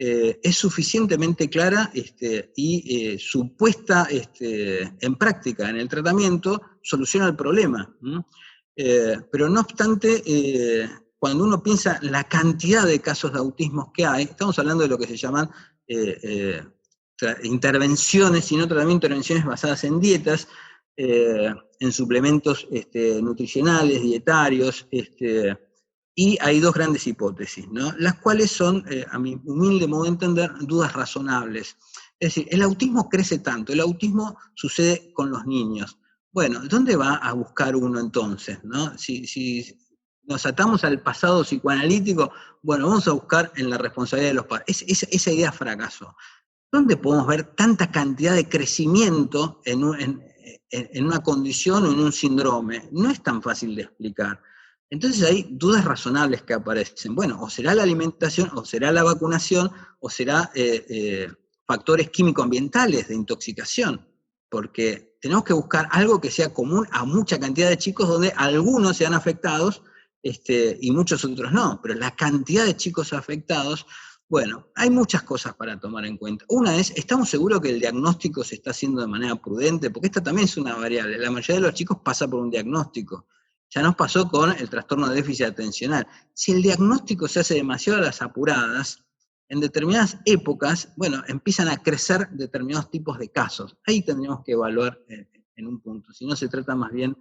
es suficientemente clara y su puesta en práctica en el tratamiento soluciona el problema. Pero no obstante, cuando uno piensa la cantidad de casos de autismo que hay, estamos hablando de lo que se llaman intervenciones, y no tratamiento, intervenciones basadas en dietas, en suplementos nutricionales, dietarios, y hay dos grandes hipótesis, ¿no? Las cuales son, a mi humilde modo de entender, dudas razonables. Es decir, el autismo crece tanto, el autismo sucede con los niños. Bueno, ¿dónde va a buscar uno entonces, ¿no? Si nos atamos al pasado psicoanalítico, bueno, vamos a buscar en la responsabilidad de los padres. Esa idea fracasó. ¿Dónde podemos ver tanta cantidad de crecimiento en una condición o en un síndrome? No es tan fácil de explicar. Entonces hay dudas razonables que aparecen. Bueno, o será la alimentación, o será la vacunación, o será factores químico-ambientales de intoxicación, porque tenemos que buscar algo que sea común a mucha cantidad de chicos donde algunos sean afectados y muchos otros no, pero la cantidad de chicos afectados, bueno, hay muchas cosas para tomar en cuenta. Una es, ¿estamos seguros que el diagnóstico se está haciendo de manera prudente? Porque esta también es una variable. La mayoría de los chicos pasa por un diagnóstico. Ya nos pasó con el trastorno de déficit atencional. Si el diagnóstico se hace demasiado a las apuradas, en determinadas épocas, bueno, empiezan a crecer determinados tipos de casos. Ahí tendríamos que evaluar en un punto. Si no, se trata más bien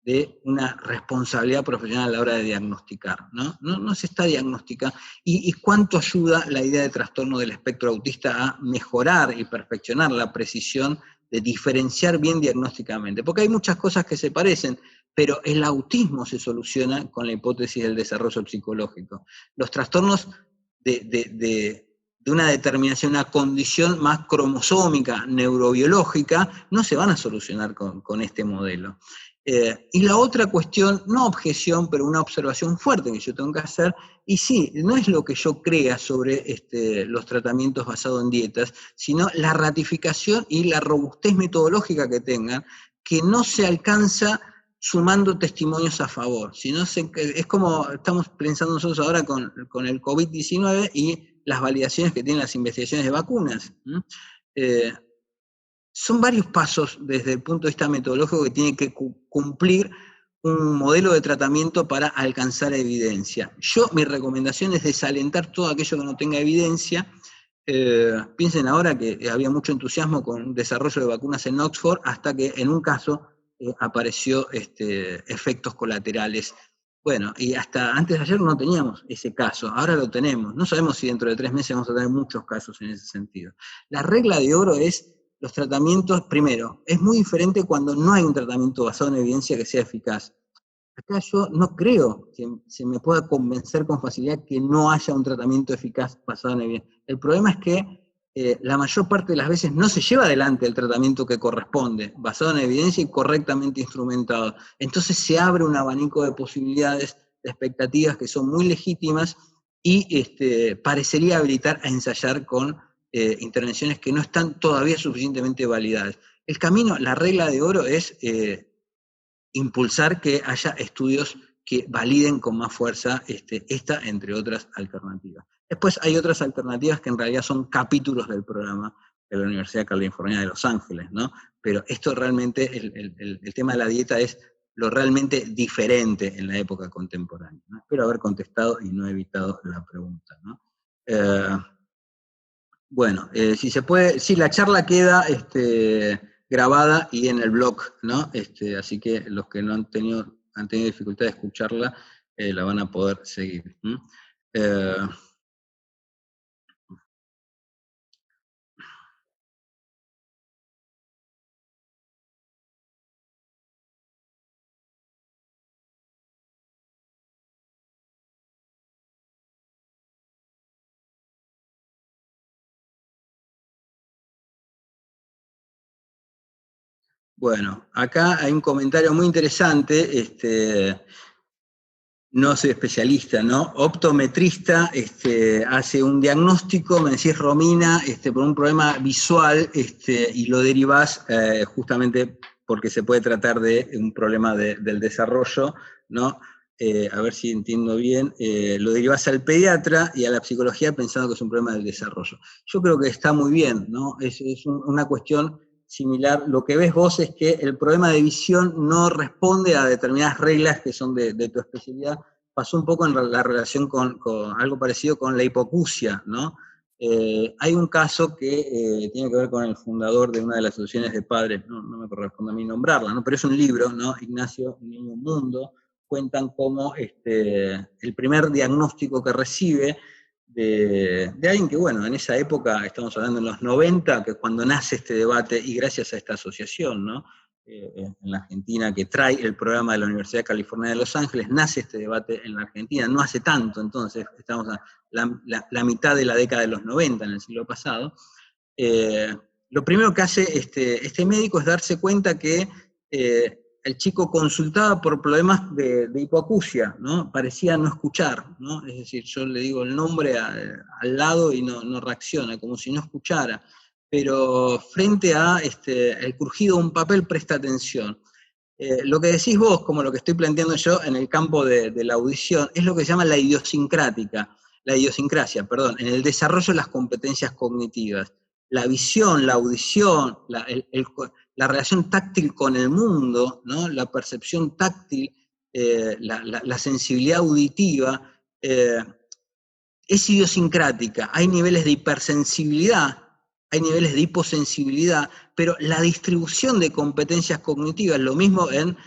de una responsabilidad profesional a la hora de diagnosticar, ¿no? No se está diagnosticando. ¿Y cuánto ayuda la idea de trastorno del espectro autista a mejorar y perfeccionar la precisión de diferenciar bien diagnósticamente? Porque hay muchas cosas que se parecen, pero el autismo se soluciona con la hipótesis del desarrollo psicológico. Los trastornos de una determinación, una condición más cromosómica, neurobiológica, no se van a solucionar con este modelo. Y la otra cuestión, no objeción, pero una observación fuerte que yo tengo que hacer, y sí, no es lo que yo crea sobre los tratamientos basados en dietas, sino la ratificación y la robustez metodológica que tengan, que no se alcanza sumando testimonios a favor, sino es como estamos pensando nosotros ahora con el COVID-19 y las validaciones que tienen las investigaciones de vacunas. Son varios pasos desde el punto de vista metodológico que tiene que cumplir un modelo de tratamiento para alcanzar evidencia. Mi recomendación es desalentar todo aquello que no tenga evidencia. Piensen ahora que había mucho entusiasmo con el desarrollo de vacunas en Oxford, hasta que en un caso apareció efectos colaterales. Bueno, y hasta antes de ayer no teníamos ese caso, ahora lo tenemos. No sabemos si dentro de 3 meses vamos a tener muchos casos en ese sentido. La regla de oro es los tratamientos, primero, es muy diferente cuando no hay un tratamiento basado en evidencia que sea eficaz. Acá yo no creo que se me pueda convencer con facilidad que no haya un tratamiento eficaz basado en evidencia. El problema es que la mayor parte de las veces no se lleva adelante el tratamiento que corresponde, basado en evidencia y correctamente instrumentado. Entonces se abre un abanico de posibilidades, de expectativas que son muy legítimas y parecería habilitar a ensayar con intervenciones que no están todavía suficientemente validadas. El camino, la regla de oro es impulsar que haya estudios que validen con más fuerza esta, entre otras alternativas. Después hay otras alternativas que en realidad son capítulos del programa de la Universidad Californiana de Los Ángeles, ¿no? Pero esto realmente, el tema de la dieta es lo realmente diferente en la época contemporánea, ¿no? Espero haber contestado y no he evitado la pregunta, ¿no? Bueno, si se puede, sí, la charla queda grabada y en el blog, ¿no? Así que los que no han tenido dificultad de escucharla, la van a poder seguir. Bueno, acá hay un comentario muy interesante, no soy especialista, ¿no? Optometrista, hace un diagnóstico, me decís Romina, por un problema visual, y lo derivás justamente porque se puede tratar de un problema del desarrollo, ¿no? A ver si entiendo bien, lo derivás al pediatra y a la psicología pensando que es un problema del desarrollo. Yo creo que está muy bien, ¿no? Es una cuestión similar. Lo que ves vos es que el problema de visión no responde a determinadas reglas que son de tu especialidad. Pasó un poco en la relación con algo parecido con la hipoacusia, ¿no? Hay un caso que tiene que ver con el fundador de una de las asociaciones de padres, no me corresponde a mí nombrarla, ¿no? Pero es un libro, ¿no? Ignacio Niño Mundo, cuentan cómo el primer diagnóstico que recibe de alguien que, bueno, en esa época, estamos hablando en los 90, que cuando nace este debate, y gracias a esta asociación, ¿no? En la Argentina, que trae el programa de la Universidad Californiana de Los Ángeles, nace este debate en la Argentina, no hace tanto, entonces, estamos a la mitad de la década de los 90, en el siglo pasado. Lo primero que hace este médico es darse cuenta que el chico consultaba por problemas de hipoacusia, ¿no? Parecía no escuchar, ¿no? Es decir, yo le digo el nombre al lado y no reacciona, como si no escuchara. Pero frente a el crujido de un papel presta atención. Lo que decís vos, como lo que estoy planteando yo en el campo de la audición, es lo que se llama la idiosincrasia, perdón, en el desarrollo de las competencias cognitivas. La visión, la audición, la relación táctil con el mundo, ¿no? La percepción táctil, la sensibilidad auditiva, es idiosincrática. Hay niveles de hipersensibilidad, hay niveles de hiposensibilidad, pero la distribución de competencias cognitivas, lo mismo en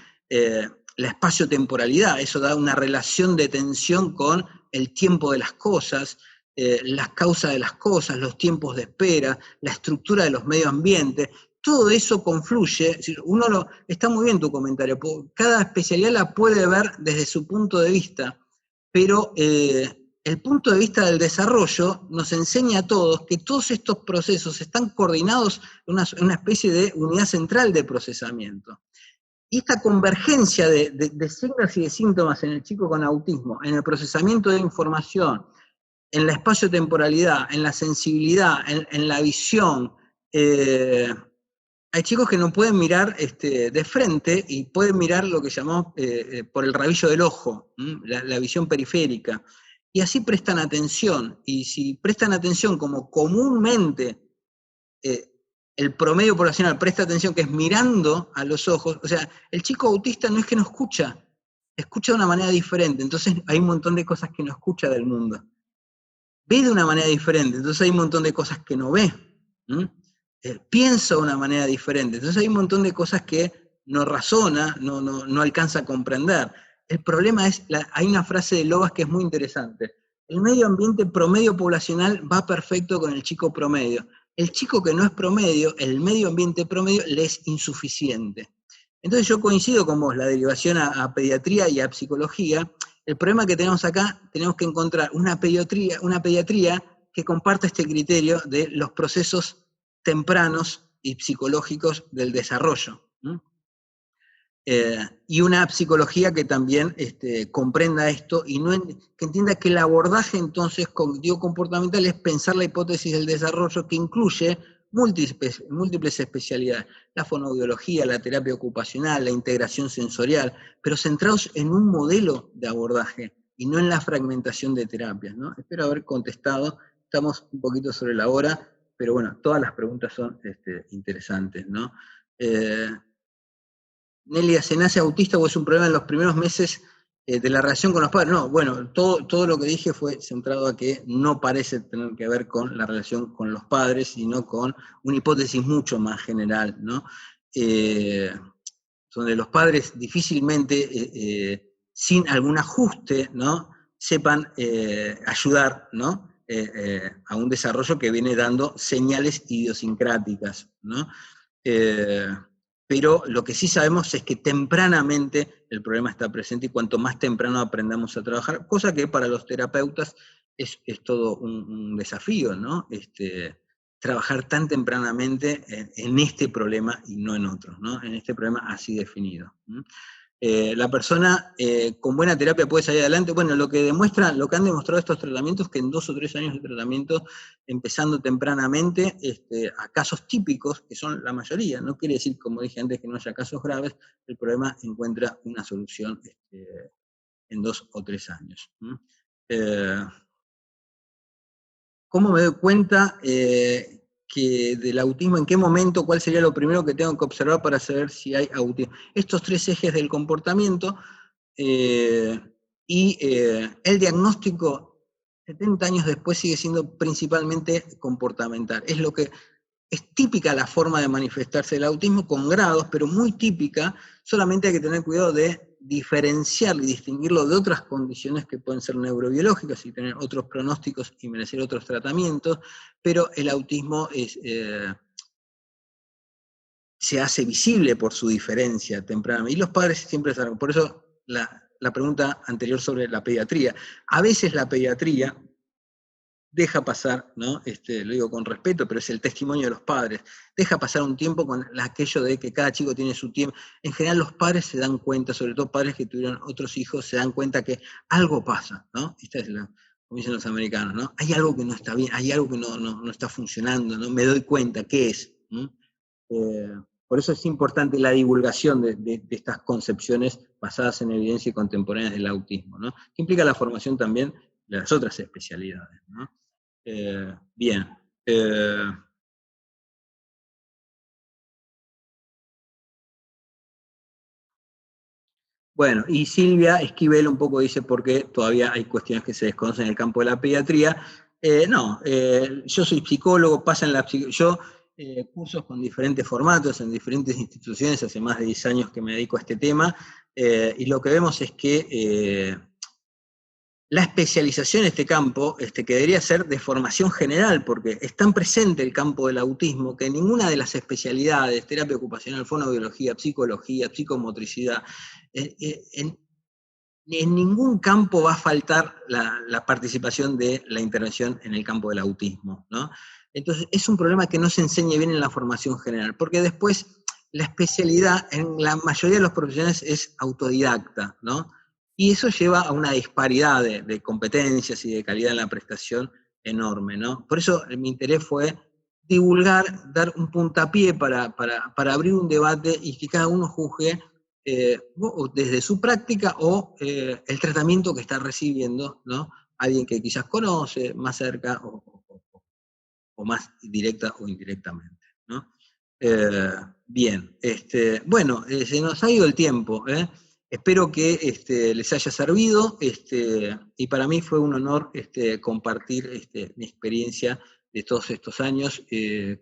la espacio-temporalidad, eso da una relación de tensión con el tiempo de las cosas, las causas de las cosas, los tiempos de espera, la estructura de los medios ambientes, todo eso confluye. Está muy bien tu comentario, cada especialidad la puede ver desde su punto de vista, pero el punto de vista del desarrollo nos enseña a todos que todos estos procesos están coordinados en una especie de unidad central de procesamiento. Y esta convergencia de signos y de síntomas en el chico con autismo, en el procesamiento de información, en la espacio-temporalidad, en la sensibilidad, en la visión, hay chicos que no pueden mirar de frente y pueden mirar lo que llamamos por el rabillo del ojo, la visión periférica. Y así prestan atención. Y si prestan atención como comúnmente el promedio poblacional presta atención, que es mirando a los ojos, o sea, el chico autista no es que no escucha de una manera diferente, entonces hay un montón de cosas que no escucha del mundo. Ve de una manera diferente, entonces hay un montón de cosas que no ve. Piensa de una manera diferente, entonces hay un montón de cosas que no razona, no alcanza a comprender. El problema es, hay una frase de Lobas que es muy interesante: el medio ambiente promedio poblacional va perfecto con el chico promedio. El chico que no es promedio, el medio ambiente promedio, le es insuficiente. Entonces yo coincido con vos, la derivación a pediatría y a psicología. El problema que tenemos acá, tenemos que encontrar una pediatría que comparta este criterio de los procesos tempranos y psicológicos del desarrlo. Y una psicología que también comprenda esto y que entienda que el abordaje entonces cognitivo-comportamental es pensar la hipótesis del desarrollo, que incluye múltiples especialidades: la fonoaudiología, la terapia ocupacional, la integración sensorial, pero centrados en un modelo de abordaje y no en la fragmentación de terapias, ¿no? Espero haber contestado. Estamos un poquito sobre la hora, pero bueno, todas las preguntas son interesantes, ¿no? Nelia, ¿se nace autista o es un problema en los primeros meses de la relación con los padres? No, bueno, todo lo que dije fue centrado a que no parece tener que ver con la relación con los padres, sino con una hipótesis mucho más general, ¿no? Donde los padres difícilmente, sin algún ajuste, ¿no?, sepan ayudar, ¿no?, a un desarrollo que viene dando señales idiosincráticas, ¿no? Pero lo que sí sabemos es que tempranamente el problema está presente, y cuanto más temprano aprendamos a trabajar, cosa que para los terapeutas es todo un desafío, ¿no? Trabajar tan tempranamente en este problema y no en otros, ¿no? En este problema así definido. La persona con buena terapia puede salir adelante. Bueno, lo que han demostrado estos tratamientos, que en 2 o 3 años de tratamiento, empezando tempranamente, a casos típicos, que son la mayoría, no quiere decir, como dije antes, que no haya casos graves, el problema encuentra una solución en 2 o 3 años. ¿Cómo me doy cuenta que del autismo, en qué momento, cuál sería lo primero que tengo que observar para saber si hay autismo? Estos 3 ejes del comportamiento y el diagnóstico 70 años después sigue siendo principalmente comportamental. Es típica la forma de manifestarse el autismo, con grados, pero muy típica. Solamente hay que tener cuidado de diferenciarlo y distinguirlo de otras condiciones que pueden ser neurobiológicas y tener otros pronósticos y merecer otros tratamientos, pero el autismo se hace visible por su diferencia temprana. Y los padres siempre saben. Por eso la pregunta anterior sobre la pediatría. A veces la pediatría deja pasar, ¿no? Lo digo con respeto, pero es el testimonio de los padres, deja pasar un tiempo con aquello de que cada chico tiene su tiempo. En general los padres se dan cuenta, sobre todo padres que tuvieron otros hijos, se dan cuenta que algo pasa, ¿no? Esta es como dicen los americanos, ¿no? Hay algo que no está bien, hay algo que no está funcionando, ¿no? Me doy cuenta, ¿qué es? Por eso es importante la divulgación de estas concepciones basadas en evidencia y contemporáneas del autismo, ¿no? Que implica la formación también de las otras especialidades, ¿no? Bien. Bueno, y Silvia Esquivel un poco dice por qué todavía hay cuestiones que se desconocen en el campo de la pediatría. No, yo soy psicólogo, pasa en la yo cursos con diferentes formatos en diferentes instituciones, hace más de 10 años que me dedico a este tema, y lo que vemos es que la especialización en este campo, que debería ser de formación general, porque es tan presente el campo del autismo que ninguna de las especialidades, terapia ocupacional, fonoaudiología, psicología, psicomotricidad, en ningún campo va a faltar la participación de la intervención en el campo del autismo, ¿no? Entonces, es un problema que no se enseña bien en la formación general, porque después la especialidad en la mayoría de los profesionales es autodidacta, ¿no? Y eso lleva a una disparidad de competencias y de calidad en la prestación enorme, ¿no? Por eso mi interés fue divulgar, dar un puntapié para abrir un debate y que cada uno juzgue desde su práctica o el tratamiento que está recibiendo, ¿no? Alguien que quizás conoce más cerca o más directa o indirectamente, ¿no? Bien, bueno, se nos ha ido el tiempo, ¿eh? Espero que les haya servido, y para mí fue un honor compartir mi experiencia de todos estos años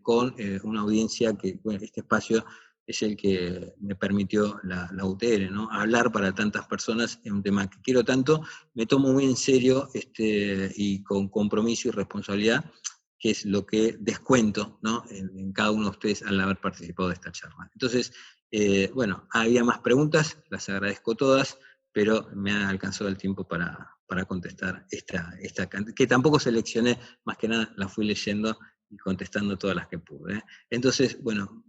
con una audiencia que, bueno, este espacio es el que me permitió la UTR, ¿no? Hablar para tantas personas en un tema que quiero tanto, me tomo muy en serio y con compromiso y responsabilidad, que es lo que descuento, ¿no? en cada uno de ustedes al haber participado de esta charla. Entonces, bueno, había más preguntas, las agradezco todas, pero me ha alcanzado el tiempo para contestar esta que tampoco seleccioné, más que nada la fui leyendo y contestando todas las que pude, ¿eh? Entonces, bueno,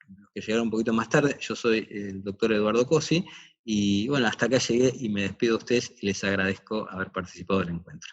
los que llegaron un poquito más tarde, yo soy el doctor Eduardo Cosi, y bueno, hasta acá llegué y me despido de ustedes y les agradezco haber participado del encuentro.